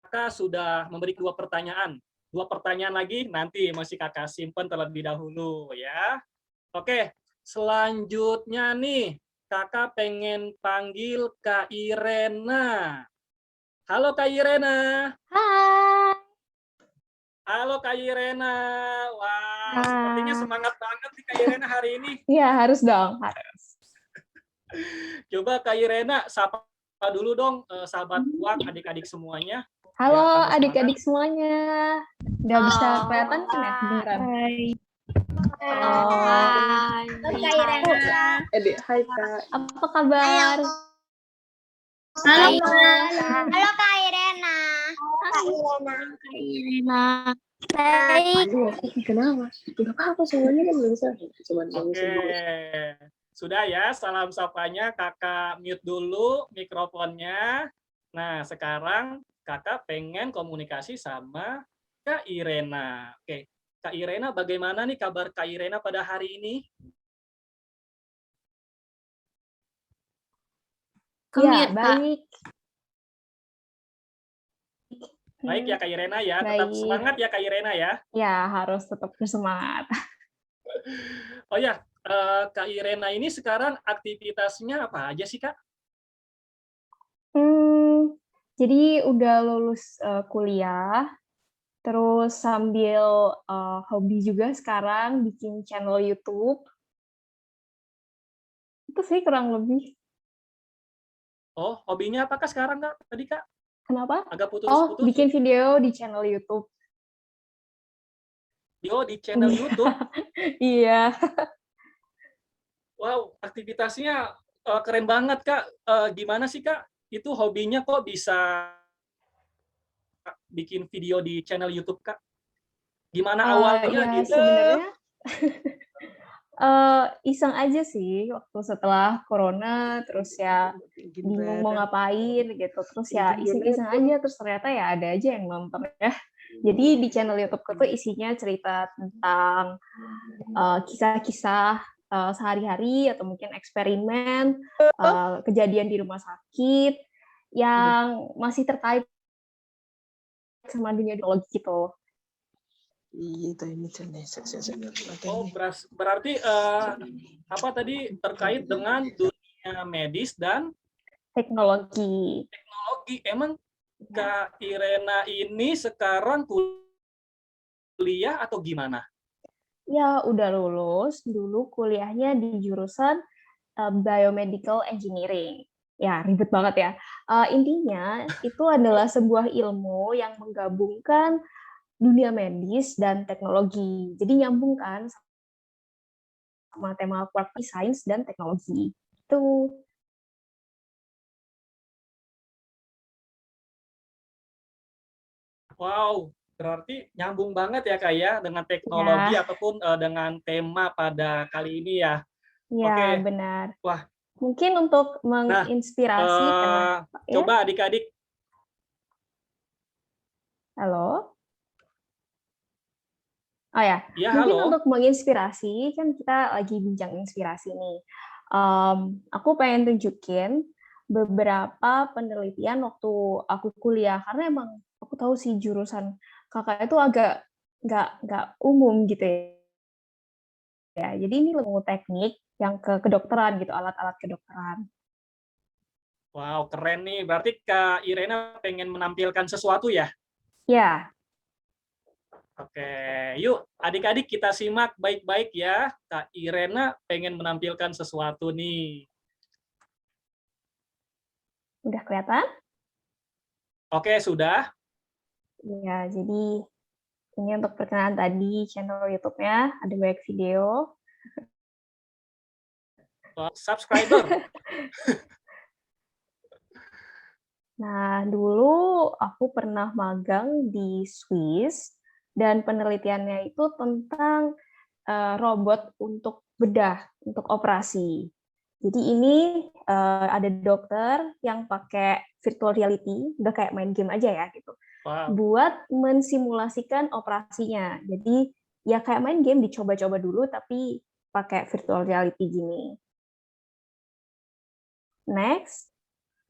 Kakak sudah memberi 2 pertanyaan. 2 pertanyaan lagi nanti masih Kakak simpan terlebih dahulu ya. Oke, selanjutnya nih Kakak pengen panggil Kak Irena. Halo Kak Irena. Hai. Halo Kak Irena. Wah, sepertinya semangat banget nih Kak Irena hari ini. Iya, harus dong. Harus. Coba Kak Irena sapa dulu dong sahabat kuak adik-adik semuanya. Halo tambah adik-adik semuanya. Udah bisa kelihatan kan ya? Beneran. Hai. Kak Irena. Hai Kak. Apa kabar? Halo, halo Kak Irena. Kak Irena. Kak Irena. Baik. Aduh, aku kenapa? Gak apa-apa semuanya kan bisa. Cuman Oke. Sudah ya, salam sapanya Kakak mute dulu mikrofonnya. Nah, sekarang Kakak pengen komunikasi sama Kak Irena. Oke, Kak Irena bagaimana nih kabar Kak Irena pada hari ini? Iya, baik. Baik ya Kak Irena ya, tetap Baik. semangat ya Kak Irena ya. Ya, harus tetap bersemangat. Oh ya, Kak Irena ini sekarang aktivitasnya apa aja sih Kak? Jadi udah lulus kuliah, terus sambil hobi juga sekarang bikin channel YouTube. Itu sih kurang lebih. Oh, hobinya apakah sekarang Kak? Tadi Kak? Kenapa? Agak Oh, putus-putus. bikin video di channel YouTube. Di channel YouTube. Iya. Wow, aktivitasnya keren banget Kak. Gimana sih Kak? Itu hobinya kok bisa bikin video di channel YouTube Kak? Gimana awalnya Ya, gitu? sebenarnya iseng aja sih waktu setelah corona, terus ya bingung mau ngapain gitu, terus ya iseng-iseng aja, terus ternyata ya ada aja yang nonton ya. Jadi di channel YouTube-ku tuh isinya cerita tentang kisah-kisah sehari-hari atau mungkin eksperimen, kejadian di rumah sakit yang masih terkait sama dunia teknologi gitu. Oh, berarti apa tadi terkait dengan dunia medis dan Teknologi. Emang Kak Irena ini sekarang kuliah atau gimana? Ya, udah lulus. Dulu kuliahnya di jurusan Biomedical Engineering. Ya, ribet banget ya. Intinya, itu adalah sebuah ilmu yang menggabungkan dunia medis dan teknologi. Jadi nyambung kan sama tema quirky science dan teknologi. Itu. Wow, berarti nyambung banget ya Kak ya dengan teknologi ataupun dengan tema pada kali ini ya. Ya, Oke. benar. Wah. Mungkin untuk menginspirasi coba adik-adik. Halo? Oh ya, halo. mungkin untuk menginspirasi, kan kita lagi bincang inspirasi nih. Aku pengen tunjukin beberapa penelitian waktu aku kuliah, karena emang aku tahu sih jurusan kakak itu agak nggak umum gitu ya. Jadi ini ilmu teknik yang ke kedokteran gitu, alat-alat kedokteran. Wow, keren nih. Berarti Kak Irena pengen menampilkan sesuatu ya? Ya. Oke, yuk adik-adik kita simak baik-baik ya. Kak Irena pengen menampilkan sesuatu nih. Udah kelihatan? Oke, sudah. Ya, jadi ini untuk perkenalan tadi channel YouTube-nya, ada banyak video. Subscriber. Nah, dulu aku pernah magang di Swiss, dan penelitiannya itu tentang robot untuk bedah, untuk operasi. Jadi ini ada dokter yang pakai virtual reality, udah kayak main game aja ya gitu, Wow. buat mensimulasikan operasinya. Jadi ya kayak main game dicoba-coba dulu tapi pakai virtual reality gini. Next.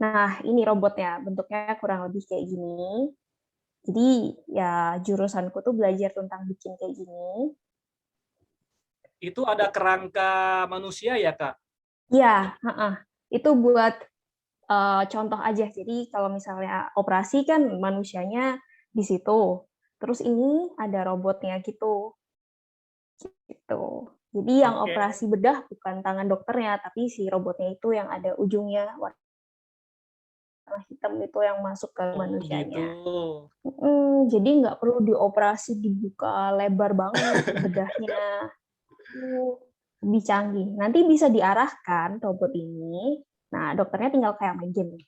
Nah, ini robotnya, bentuknya kurang lebih kayak gini. Jadi ya jurusanku tuh belajar tentang bikin kayak gini. Itu ada kerangka manusia ya, Kak? Iya, itu buat contoh aja. Jadi kalau misalnya operasi kan manusianya di situ. Terus ini ada robotnya gitu. Gitu. Jadi yang Oke. operasi bedah bukan tangan dokternya, tapi si robotnya itu yang ada ujungnya warna hitam itu yang masuk ke Oh, manusianya. gitu. Jadi nggak perlu dioperasi dibuka lebar banget bedahnya. Lebih canggih. Nanti bisa diarahkan robot ini. Nah, dokternya tinggal kayak main game.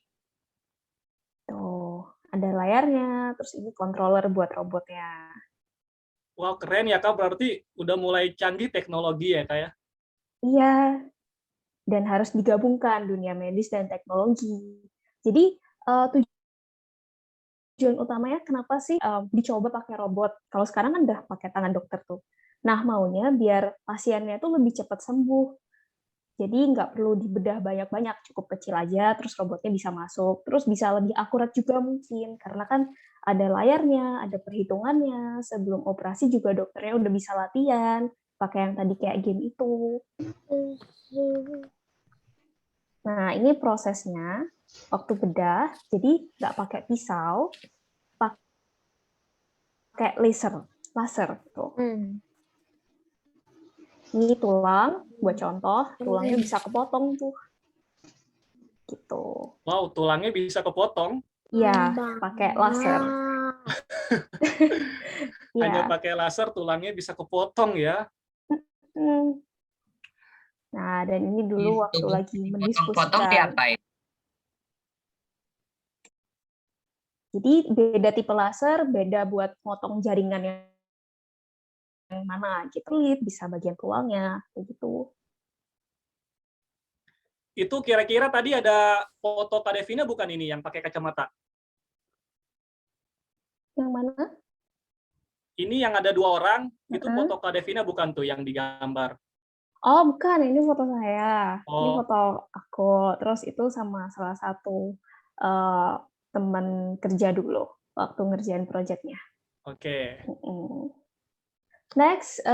Tuh, ada layarnya, terus ini controller buat robotnya. Wow, keren ya, Kak. Berarti udah mulai canggih teknologi ya, Kak ya? Iya, dan harus digabungkan dunia medis dan teknologi. Jadi, tujuan utamanya kenapa sih dicoba pakai robot? Kalau sekarang kan udah pakai tangan dokter tuh. Nah, maunya biar pasiennya tuh lebih cepat sembuh. Jadi nggak perlu dibedah banyak-banyak, cukup kecil aja, terus robotnya bisa masuk, terus bisa lebih akurat juga mungkin, karena kan ada layarnya, ada perhitungannya, sebelum operasi juga dokternya udah bisa latihan, pakai yang tadi kayak game itu. Nah, ini prosesnya, waktu bedah, jadi nggak pakai pisau, pakai laser gitu. Ini tulang, buat contoh, tulangnya bisa kepotong tuh. Gitu. Wow, tulangnya bisa kepotong. Iya, pakai laser. Hanya Iya. pakai laser, tulangnya bisa kepotong ya. Nah, dan ini dulu waktu lagi Potong-potong kayak mendiskusikan. apa ya? Jadi beda tipe laser, beda buat potong jaringan yang mana gitu. Bisa bagian tulangnya, begitu. Itu kira-kira tadi ada foto Kak Devina bukan ini yang pakai kacamata? Yang mana? Ini yang ada 2 orang, itu foto Kak Devina bukan tuh yang digambar? Oh, bukan. Ini foto saya. Ini Oh, foto aku. Terus itu sama salah satu teman kerja dulu waktu ngerjain proyeknya. oke. Next,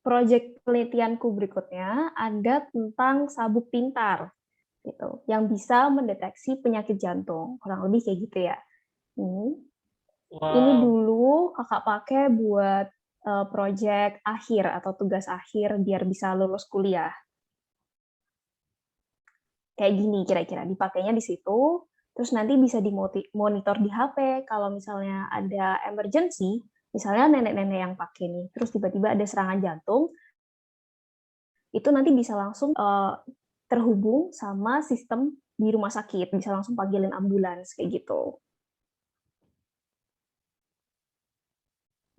proyek penelitianku berikutnya ada tentang sabuk pintar, gitu, yang bisa mendeteksi penyakit jantung, kurang lebih kayak gitu ya. Ini Wow. dulu kakak pakai buat proyek akhir atau tugas akhir biar bisa lulus kuliah. Kayak gini kira-kira, dipakainya di situ, terus nanti bisa dimonitor di HP kalau misalnya ada emergency, misalnya nenek-nenek yang pakai nih, terus tiba-tiba ada serangan jantung, itu nanti bisa langsung terhubung sama sistem di rumah sakit, bisa langsung panggilin ambulans, kayak gitu.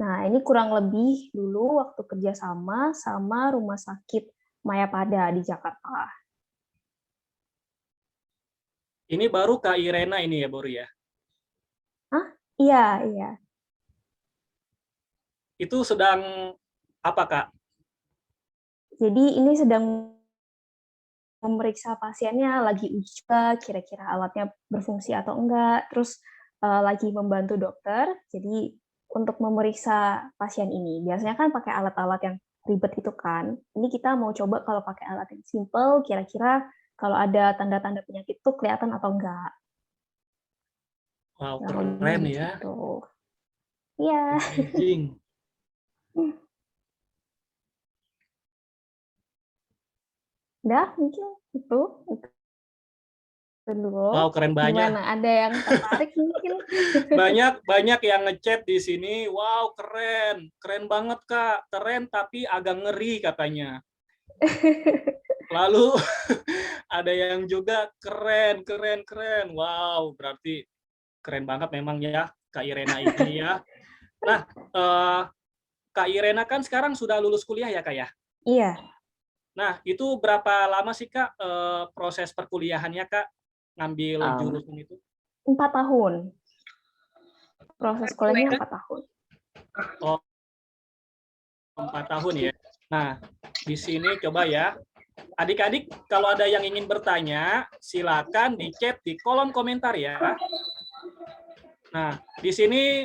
Nah, ini kurang lebih dulu waktu kerjasama sama Rumah Sakit Mayapada di Jakarta. Ini baru Kak Irena ini ya, baru ya? Hah? Iya. Itu sedang apa, Kak? Jadi ini sedang memeriksa pasiennya, lagi uji coba kira-kira alatnya berfungsi atau enggak, terus lagi membantu dokter, jadi untuk memeriksa pasien ini. Biasanya kan pakai alat-alat yang ribet itu kan. Ini kita mau coba kalau pakai alat yang simple, kira-kira kalau ada tanda-tanda penyakit itu kelihatan atau enggak. Wow, keren ya. Gitu. Iya. Amazing. Udah, mungkin itu dulu. Wow, keren banyak. Gimana? Ada yang tertarik mungkin? Banyak yang ngechat di sini. Wow, keren banget Kak, keren tapi agak ngeri katanya. Lalu ada yang juga keren. Wow, berarti keren banget memang ya Kak Irena ini ya. Nah, Kak Irena kan sekarang sudah lulus kuliah ya Kak ya? Iya. Nah, itu berapa lama sih Kak proses perkuliahannya Kak ngambil Em, jurusan itu? 4 tahun. Proses kuliahnya 4 tahun. Oh, 4 tahun ya. Nah, di sini coba ya. Adik-adik, kalau ada yang ingin bertanya, silakan di chat di kolom komentar ya. Nah, di sini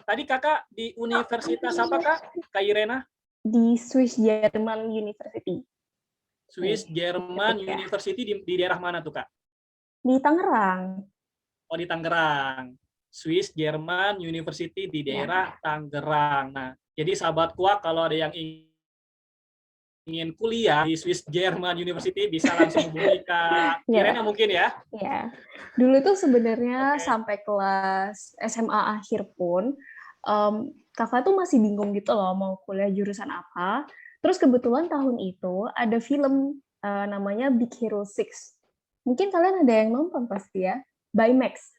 tadi kakak di universitas apa Kak? Kak Irena? Di Swiss German University. Swiss German Ya. University di daerah mana tuh Kak? Di Tangerang. Oh, di Tangerang. Swiss German University di daerah Tangerang. Nah, jadi sahabat kuak kalau ada yang ingin kuliah di Swiss German University bisa langsung hubungi Kak Irena mungkin ya. Ya. Dulu tuh sebenarnya Oke. sampai kelas SMA akhir pun kakak tuh masih bingung gitu loh mau kuliah jurusan apa. Terus kebetulan tahun itu ada film namanya Big Hero 6. Mungkin kalian ada yang nonton pasti ya. By Max.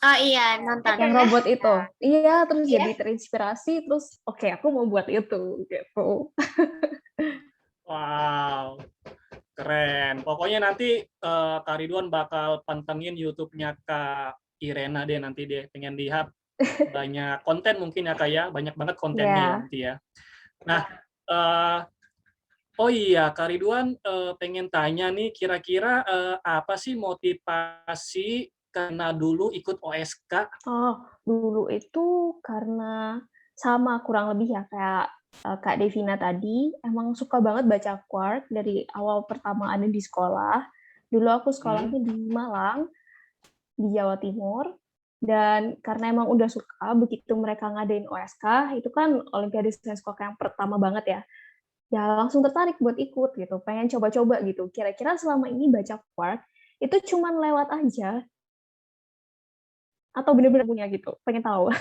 Oh iya, nonton. Yang robot itu. Iya, terus jadi terinspirasi terus oke, aku mau buat itu gitu. Wow, keren. Pokoknya nanti Kak Ridwan bakal pantengin YouTube-nya Kak Irena deh nanti deh. Pengen lihat banyak konten mungkin ya Kak ya. Banyak banget kontennya nanti ya. Nah, oh iya Kak Ridwan pengen tanya nih kira-kira apa sih motivasi karena dulu ikut OSK? Oh, dulu itu karena sama kurang lebih ya kayak Kak Devina tadi, emang suka banget baca Quark dari awal pertama ada di sekolah. Dulu aku sekolahnya di Malang, di Jawa Timur, dan karena emang udah suka, begitu mereka ngadain OSK, itu kan Olimpiade Sains Quark yang pertama banget ya, ya langsung tertarik buat ikut gitu, pengen coba-coba gitu. Kira-kira selama ini baca Quark, itu cuman lewat aja, atau bener-bener punya gitu, pengen tahu.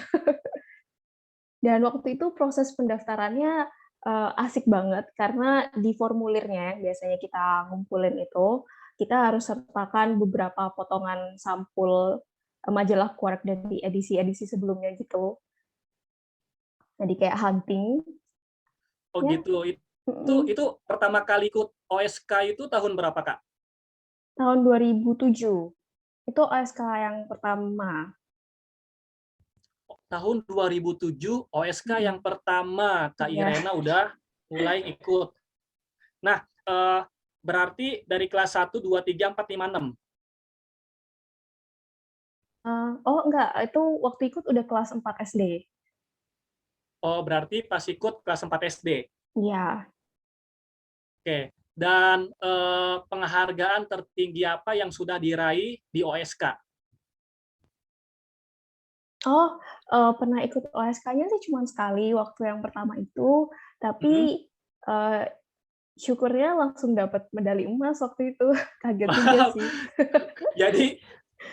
Dan waktu itu proses pendaftarannya asik banget karena di formulirnya yang biasanya kita ngumpulin itu, kita harus sertakan beberapa potongan sampul majalah Quark dari edisi-edisi sebelumnya gitu. Jadi kayak hunting. Oh Ya. gitu. Itu pertama kali ikut OSK itu tahun berapa Kak? Tahun 2007. Itu OSK yang pertama. Tahun 2007 OSK yang pertama Kak Irena udah mulai ikut. Nah, berarti dari kelas 1, 2, 3, 4, 5, 6. Oh enggak, itu waktu ikut udah kelas 4 SD. Oh, berarti pas ikut kelas 4 SD. Iya. Oke. Dan penghargaan tertinggi apa yang sudah diraih di OSK? Oh, pernah ikut OSK-nya sih cuma sekali waktu yang pertama itu, tapi syukurnya langsung dapat medali emas waktu itu. Kaget juga sih. Jadi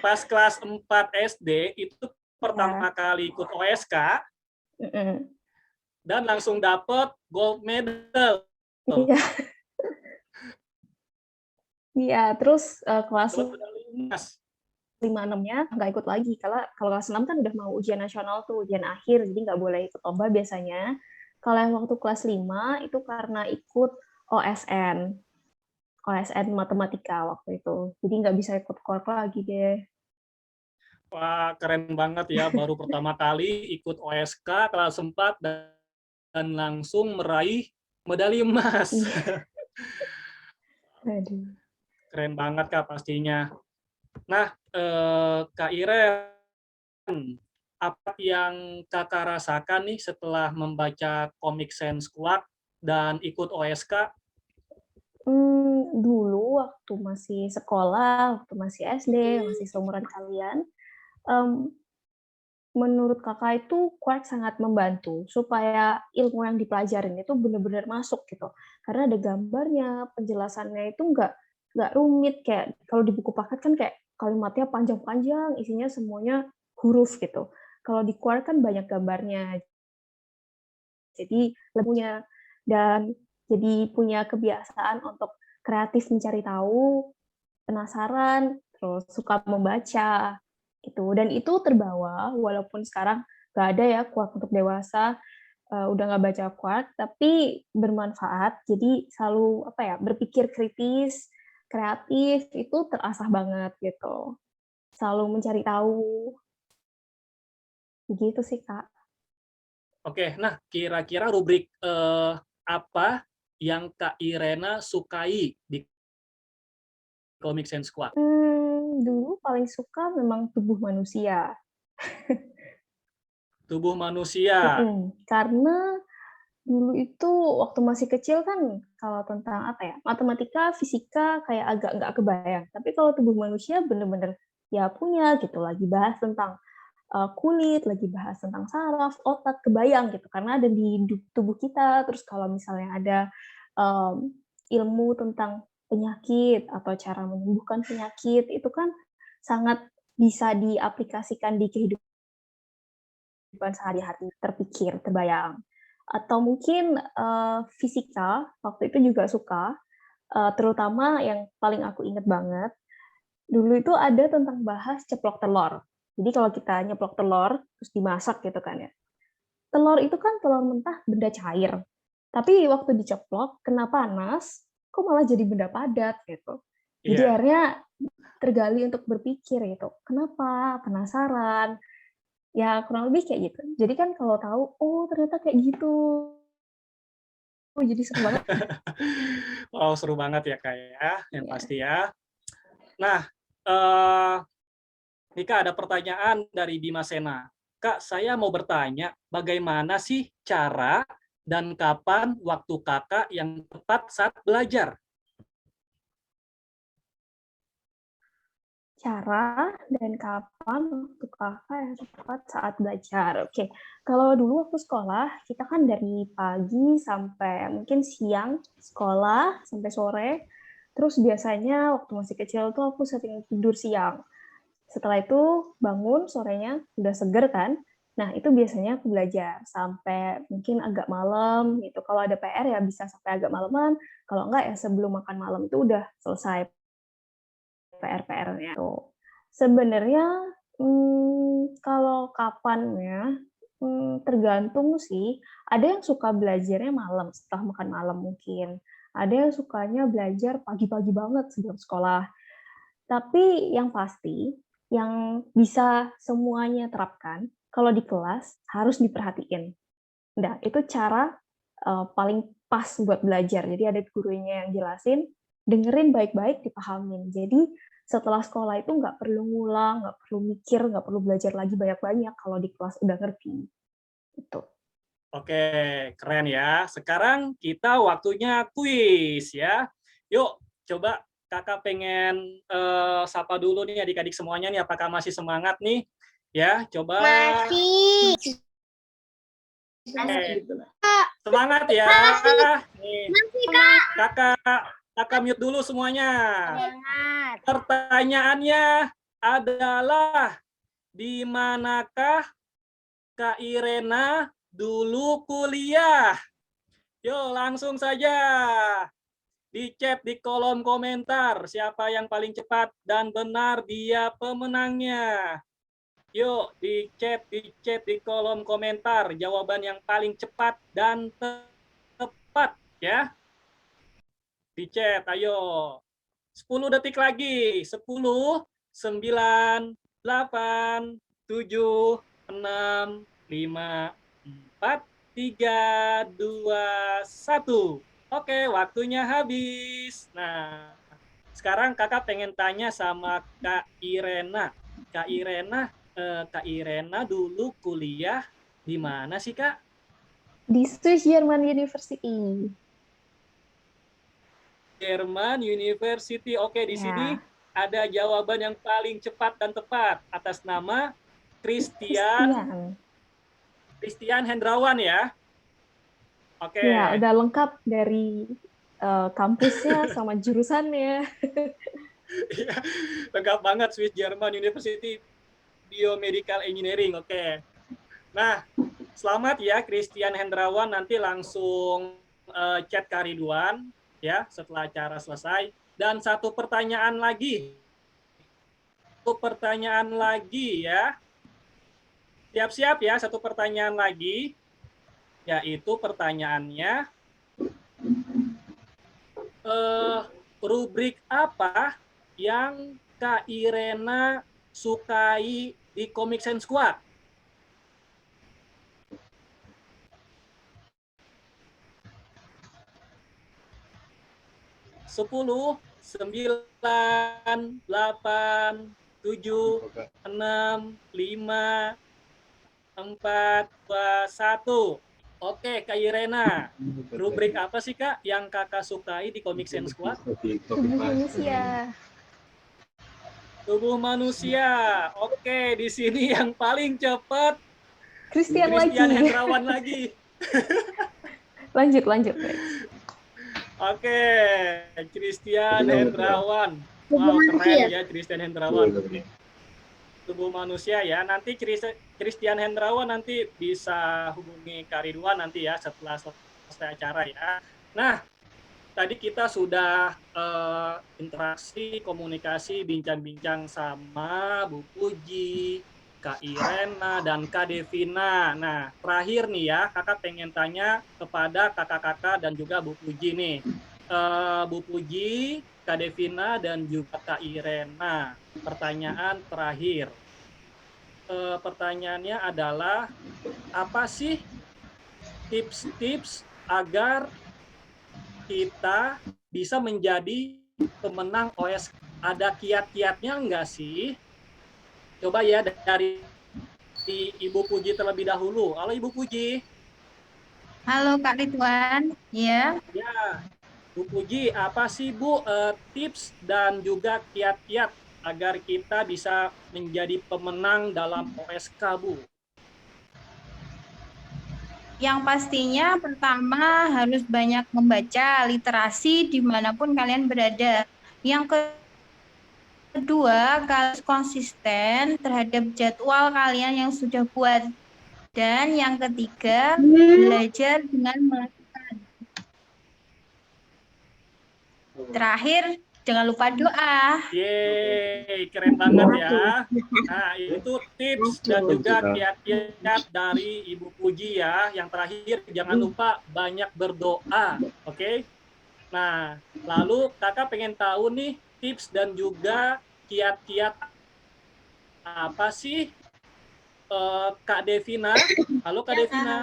pas kelas 4 SD itu pertama kali ikut OSK dan langsung dapat gold medal. Iya. Iya, terus kelas 5-6-nya nggak ikut lagi, karena kalau kelas 6 kan udah mau ujian nasional tuh, ujian akhir, jadi nggak boleh ikut lomba biasanya. Kalau yang waktu kelas 5 itu karena ikut OSN matematika waktu itu, jadi nggak bisa ikut Quark lagi deh. Wah, keren banget ya, baru pertama kali ikut OSK kelas 4 dan langsung meraih medali emas. Aduh. Keren banget Kak pastinya. Nah, Kak Iren, apa yang Kakak rasakan nih setelah membaca komik Sains Quark dan ikut OSK? Dulu waktu masih sekolah, waktu masih SD, masih seumuran kalian, menurut kakak itu Quark sangat membantu supaya ilmu yang dipelajarin itu benar-benar masuk gitu. Karena ada gambarnya, penjelasannya itu nggak rumit kayak kalau di buku paket kan kayak kalimatnya panjang-panjang, isinya semuanya huruf gitu. Kalau di Quark kan banyak gambarnya, jadi lemunya dan jadi punya kebiasaan untuk kreatif mencari tahu, penasaran, terus suka membaca gitu. Dan itu terbawa walaupun sekarang nggak ada ya Quark untuk dewasa. udah nggak baca Quark, tapi bermanfaat. Jadi selalu berpikir kritis, kreatif itu terasah banget gitu. Selalu mencari tahu. Begitu sih, Kak. Oke, nah kira-kira rubrik apa yang Kak Irena sukai di Comic Sans Squad? Dulu paling suka memang tubuh manusia. Tubuh manusia. Karena dulu itu waktu masih kecil kan kalau tentang matematika, fisika kayak agak nggak kebayang. Tapi kalau tubuh manusia bener-bener ya punya gitu, lagi bahas tentang kulit, lagi bahas tentang saraf, otak, kebayang gitu, karena ada di tubuh kita. Terus kalau misalnya ada ilmu tentang penyakit atau cara menyembuhkan penyakit, itu kan sangat bisa diaplikasikan di kehidupan sehari-hari, terpikir, terbayang. Atau mungkin fisika, waktu itu juga suka, terutama yang paling aku inget banget, dulu itu ada tentang bahas ceplok telur. Jadi kalau kita nyeplok telur, terus dimasak gitu kan ya, telur itu kan telur mentah benda cair. Tapi waktu diceplok, kena panas, kok malah jadi benda padat gitu. Jadi akhirnya tergali untuk berpikir gitu, kenapa, penasaran, ya kurang lebih kayak gitu. Jadi kan kalau tahu, oh ternyata kayak gitu. Oh, jadi seru banget. Wow, seru banget ya Kak ya, yang pasti ya. Nah, Nika ada pertanyaan dari Bima Sena. Kak, saya mau bertanya, bagaimana sih cara dan kapan waktu kakak yang tepat saat belajar? Cara dan kapan waktu kakak yang tepat saat belajar. Oke, kalau dulu waktu sekolah, kita kan dari pagi sampai mungkin siang sekolah, sampai sore. Terus biasanya waktu masih kecil tuh aku sering tidur siang. Setelah itu bangun sorenya, udah seger kan. Nah, itu biasanya aku belajar sampai mungkin agak malam gitu. Kalau ada PR ya bisa sampai agak malaman. Kalau enggak ya sebelum makan malam itu udah selesai PR-PR-nya. Sebenarnya kalau kapannya tergantung sih. Ada yang suka belajarnya malam setelah makan malam mungkin. Ada yang sukanya belajar pagi-pagi banget sebelum sekolah. Tapi yang pasti, yang bisa semuanya terapkan, kalau di kelas harus diperhatiin. Nah, itu cara paling pas buat belajar. Jadi ada gurunya yang jelasin, dengerin baik-baik, dipahamin. Jadi setelah sekolah itu nggak perlu ngulang, nggak perlu mikir, nggak perlu belajar lagi banyak-banyak kalau di kelas udah ngerti. Itu. Oke, keren ya. Sekarang kita waktunya kuis ya. Yuk, coba kakak pengen sapa dulu nih adik-adik semuanya nih. Apakah masih semangat nih? Ya, coba. Masih. Oke. Semangat ya. Nih. Masih, Kak. Kakak mute dulu semuanya. Semangat. Pertanyaannya adalah, di manakah Kak Irena dulu kuliah? Yuk, langsung saja. Di chat di kolom komentar. Siapa yang paling cepat dan benar, dia pemenangnya. Yuk, di chat di kolom komentar. Jawaban yang paling cepat dan tepat ya. Di chat, ayo. 10 detik lagi. 10, 9, 8, 7, 6, 5, 4, 3, 2, 1. Oke, waktunya habis. Nah, sekarang kakak pengen tanya sama Kak Irena. Kak Irena dulu kuliah di mana sih, Kak? Di Swiss German University. German University. Oke, di sini ada jawaban yang paling cepat dan tepat atas nama Christian Hendrawan ya. Oke. Ya, udah lengkap dari kampusnya sama jurusannya. Ya, lengkap banget Swiss German University Biomedical Engineering. Oke. Nah, selamat ya Christian Hendrawan, nanti langsung chat Kak Ridwan ya setelah acara selesai. Dan satu pertanyaan lagi. Ya. Siap-siap ya, satu pertanyaan lagi. yaitu pertanyaannya, rubrik apa yang Kak Irena sukai di Comic Sans Squad? 10, 9, 8, 7, 6, 5, 4, 2, 1. Oke, Kak Irena. Rubrik apa sih, Kak, yang Kakak sukai di Comic Sans Squad? Tubuh manusia. Tubuh manusia. Oke, di sini yang paling cepat Christian Christian lagi. Hendrawan lagi. Lanjut. Oke, Christian Hendrawan. Wow, keren ya Christian Hendrawan. Tubuh manusia ya. Nanti Christian Hendrawan nanti bisa hubungi Kak Ridwan nanti ya setelah selesai acara ya. Nah, tadi kita sudah interaksi, komunikasi, bincang-bincang sama Bu Puji, Kak Irena, dan Kak Devina. Nah, terakhir nih ya, kakak pengen tanya kepada kakak-kakak dan juga Bu Puji nih. Bu Puji, Kak Devina, dan juga Kak Irena. Pertanyaan terakhir. Pertanyaannya adalah, apa sih tips-tips agar kita bisa menjadi pemenang OS? Ada kiat-kiatnya enggak sih? Coba ya dari Ibu Puji terlebih dahulu. Halo Ibu Puji. Halo Kak Ridwan, ya. Ya, Bu Puji, apa sih Bu tips dan juga kiat-kiat agar kita bisa menjadi pemenang dalam OSK, Bu? Yang pastinya pertama harus banyak membaca literasi dimanapun kalian berada. Yang kedua, kalian konsisten terhadap jadwal kalian yang sudah buat. Dan yang ketiga, belajar dengan melakukan. Terakhir, jangan lupa doa. Yeay, keren banget ya. Nah, itu tips dan juga kiat-kiat dari Ibu Puji ya. Yang terakhir, jangan lupa banyak berdoa. Oke? Nah, lalu kakak pengen tahu nih tips dan juga kiat-kiat apa sih Kak Devina? Halo Kak Devina.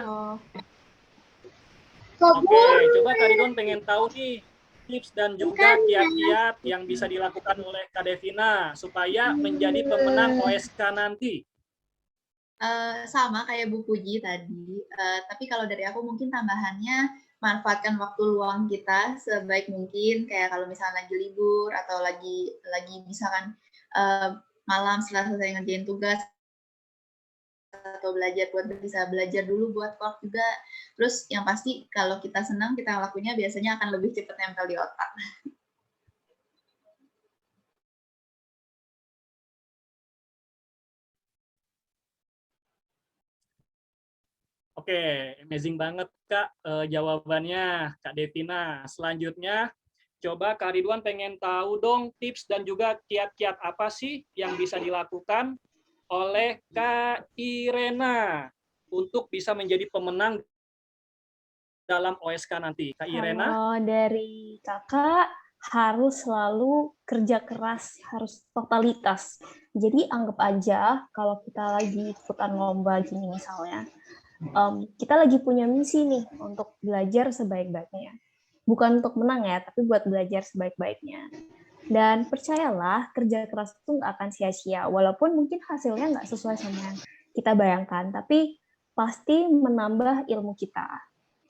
Oke, coba Kak Ridwan pengen tahu nih tips dan juga kiat-kiat yang bisa dilakukan oleh Kak Devina supaya menjadi pemenang OSK nanti. Sama kayak Bu Puji tadi, tapi kalau dari aku mungkin tambahannya manfaatkan waktu luang kita sebaik mungkin, kayak kalau misalnya lagi libur atau lagi misalkan malam setelah selesai ngerjain tugas atau belajar, bisa belajar dulu buat kelompok juga. Terus yang pasti kalau kita senang, kita lakunya biasanya akan lebih cepat nempel di otak. Oke, amazing banget Kak jawabannya Kak Devina. Selanjutnya, coba Kak Ridwan pengen tahu dong tips dan juga kiat-kiat apa sih yang bisa dilakukan oleh Kak Irena untuk bisa menjadi pemenang dalam OSK nanti. Kak Irena? Kalau dari kakak, harus selalu kerja keras, harus totalitas. Jadi anggap aja kalau kita lagi ikutan lomba gini misalnya, kita lagi punya misi nih untuk belajar sebaik-baiknya. Bukan untuk menang ya, tapi buat belajar sebaik-baiknya. Dan percayalah, kerja keras itu nggak akan sia-sia. Walaupun mungkin hasilnya nggak sesuai sama yang kita bayangkan, tapi pasti menambah ilmu kita.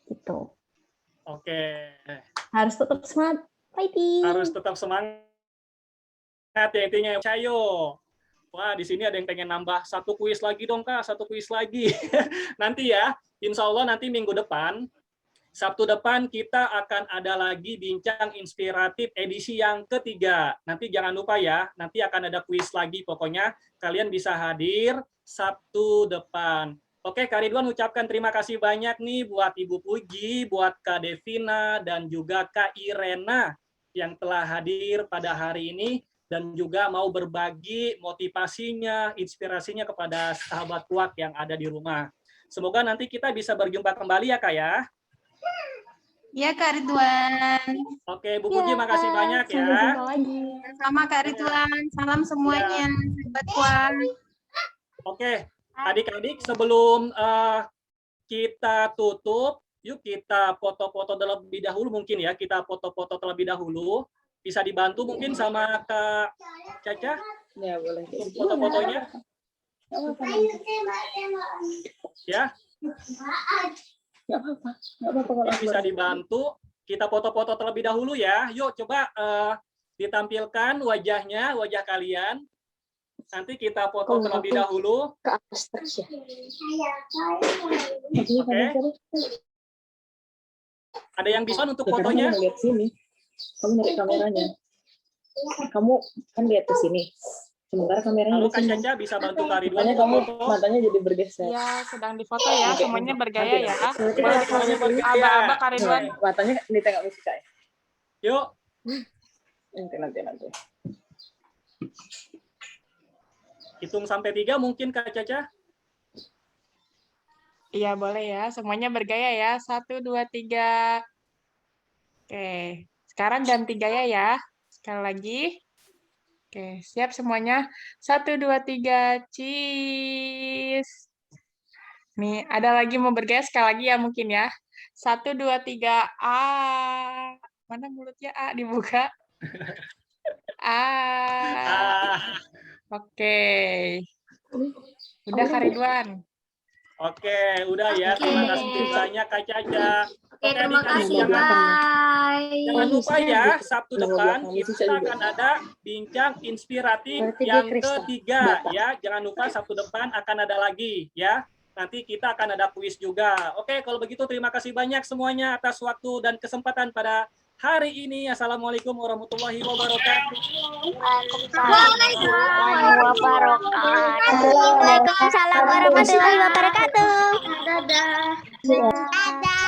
Gitu. Oke. Harus tetap semangat. Fighting. Harus tetap semangat ya intinya. Cayo. Wah, di sini ada yang pengen nambah satu kuis lagi dong, Kak. Satu kuis lagi. Nanti ya, insya Allah nanti minggu depan, Sabtu depan kita akan ada lagi bincang inspiratif edisi yang ketiga. Nanti jangan lupa ya, nanti akan ada kuis lagi. Pokoknya kalian bisa hadir Sabtu depan. Oke, Kak Ridwan ucapkan terima kasih banyak nih buat Ibu Puji, buat Kak Devina, dan juga Kak Irena yang telah hadir pada hari ini dan juga mau berbagi motivasinya, inspirasinya kepada sahabat kuat yang ada di rumah. Semoga nanti kita bisa berjumpa kembali ya Kak ya. Ya Kak Ridwan. Oke, Bu Puji makasih banyak ya. Sampai jumpa lagi. Sama Kak Ridwan. Salam semuanya. Sahabat Kuat. Oke, adik-adik sebelum kita tutup, yuk kita foto-foto terlebih dahulu mungkin ya. Kita foto-foto terlebih dahulu. Bisa dibantu mungkin sama Kak Caca Ya, boleh. untuk foto-fotonya. Ya, Nggak apa-apa. Nggak apa-apa kalau yang bisa dibantu. Kita foto-foto terlebih dahulu ya. Yuk coba ditampilkan wajahnya, wajah kalian. Nanti kita foto terlebih dahulu. ke atas terus ya. Oke. Ada yang bisa untuk Kamu fotonya? lihat sini. Kamu nyari kameranya. Kamu kan lihat ke sini. Sementara kameranya Lalu di Kak sini. Caca bisa bantu Kak Ridwan Makanya untuk kamu foto. matanya jadi bergeser. Ya, sedang difoto ya. Semuanya bergaya ya. Nanti Boleh semuanya bergaya. aba-aba Kak Ridwan. matanya ditengok musika ya. Yuk, Nanti. hitung sampai 3 mungkin Kak Caca. Iya, boleh ya. Semuanya bergaya ya. 1, 2, 3. Oke. Sekarang ganti gaya ya. Sekali lagi. Oke, siap semuanya. 1, 2, 3. Cheese. Nih, ada lagi mau bergaya sekali lagi ya mungkin ya. 1, 2, 3. Mana mulutnya A dibuka? Oke. Udah Kak Ridwan. Oke, udah ya. Terima kasih banyak Kak Caca. Oke, terima kasih. Jangan Bye. lupa ya, Sabtu depan kita akan ada bincang inspiratif yang ketiga ya. Jangan lupa Sabtu depan akan ada lagi ya. Nanti kita akan ada kuis juga. Oke, kalau begitu terima kasih banyak semuanya atas waktu dan kesempatan pada hari ini. Assalamualaikum warahmatullahi wabarakatuh. Waalaikumsalam warahmatullahi wabarakatuh. Dadah. Dadah.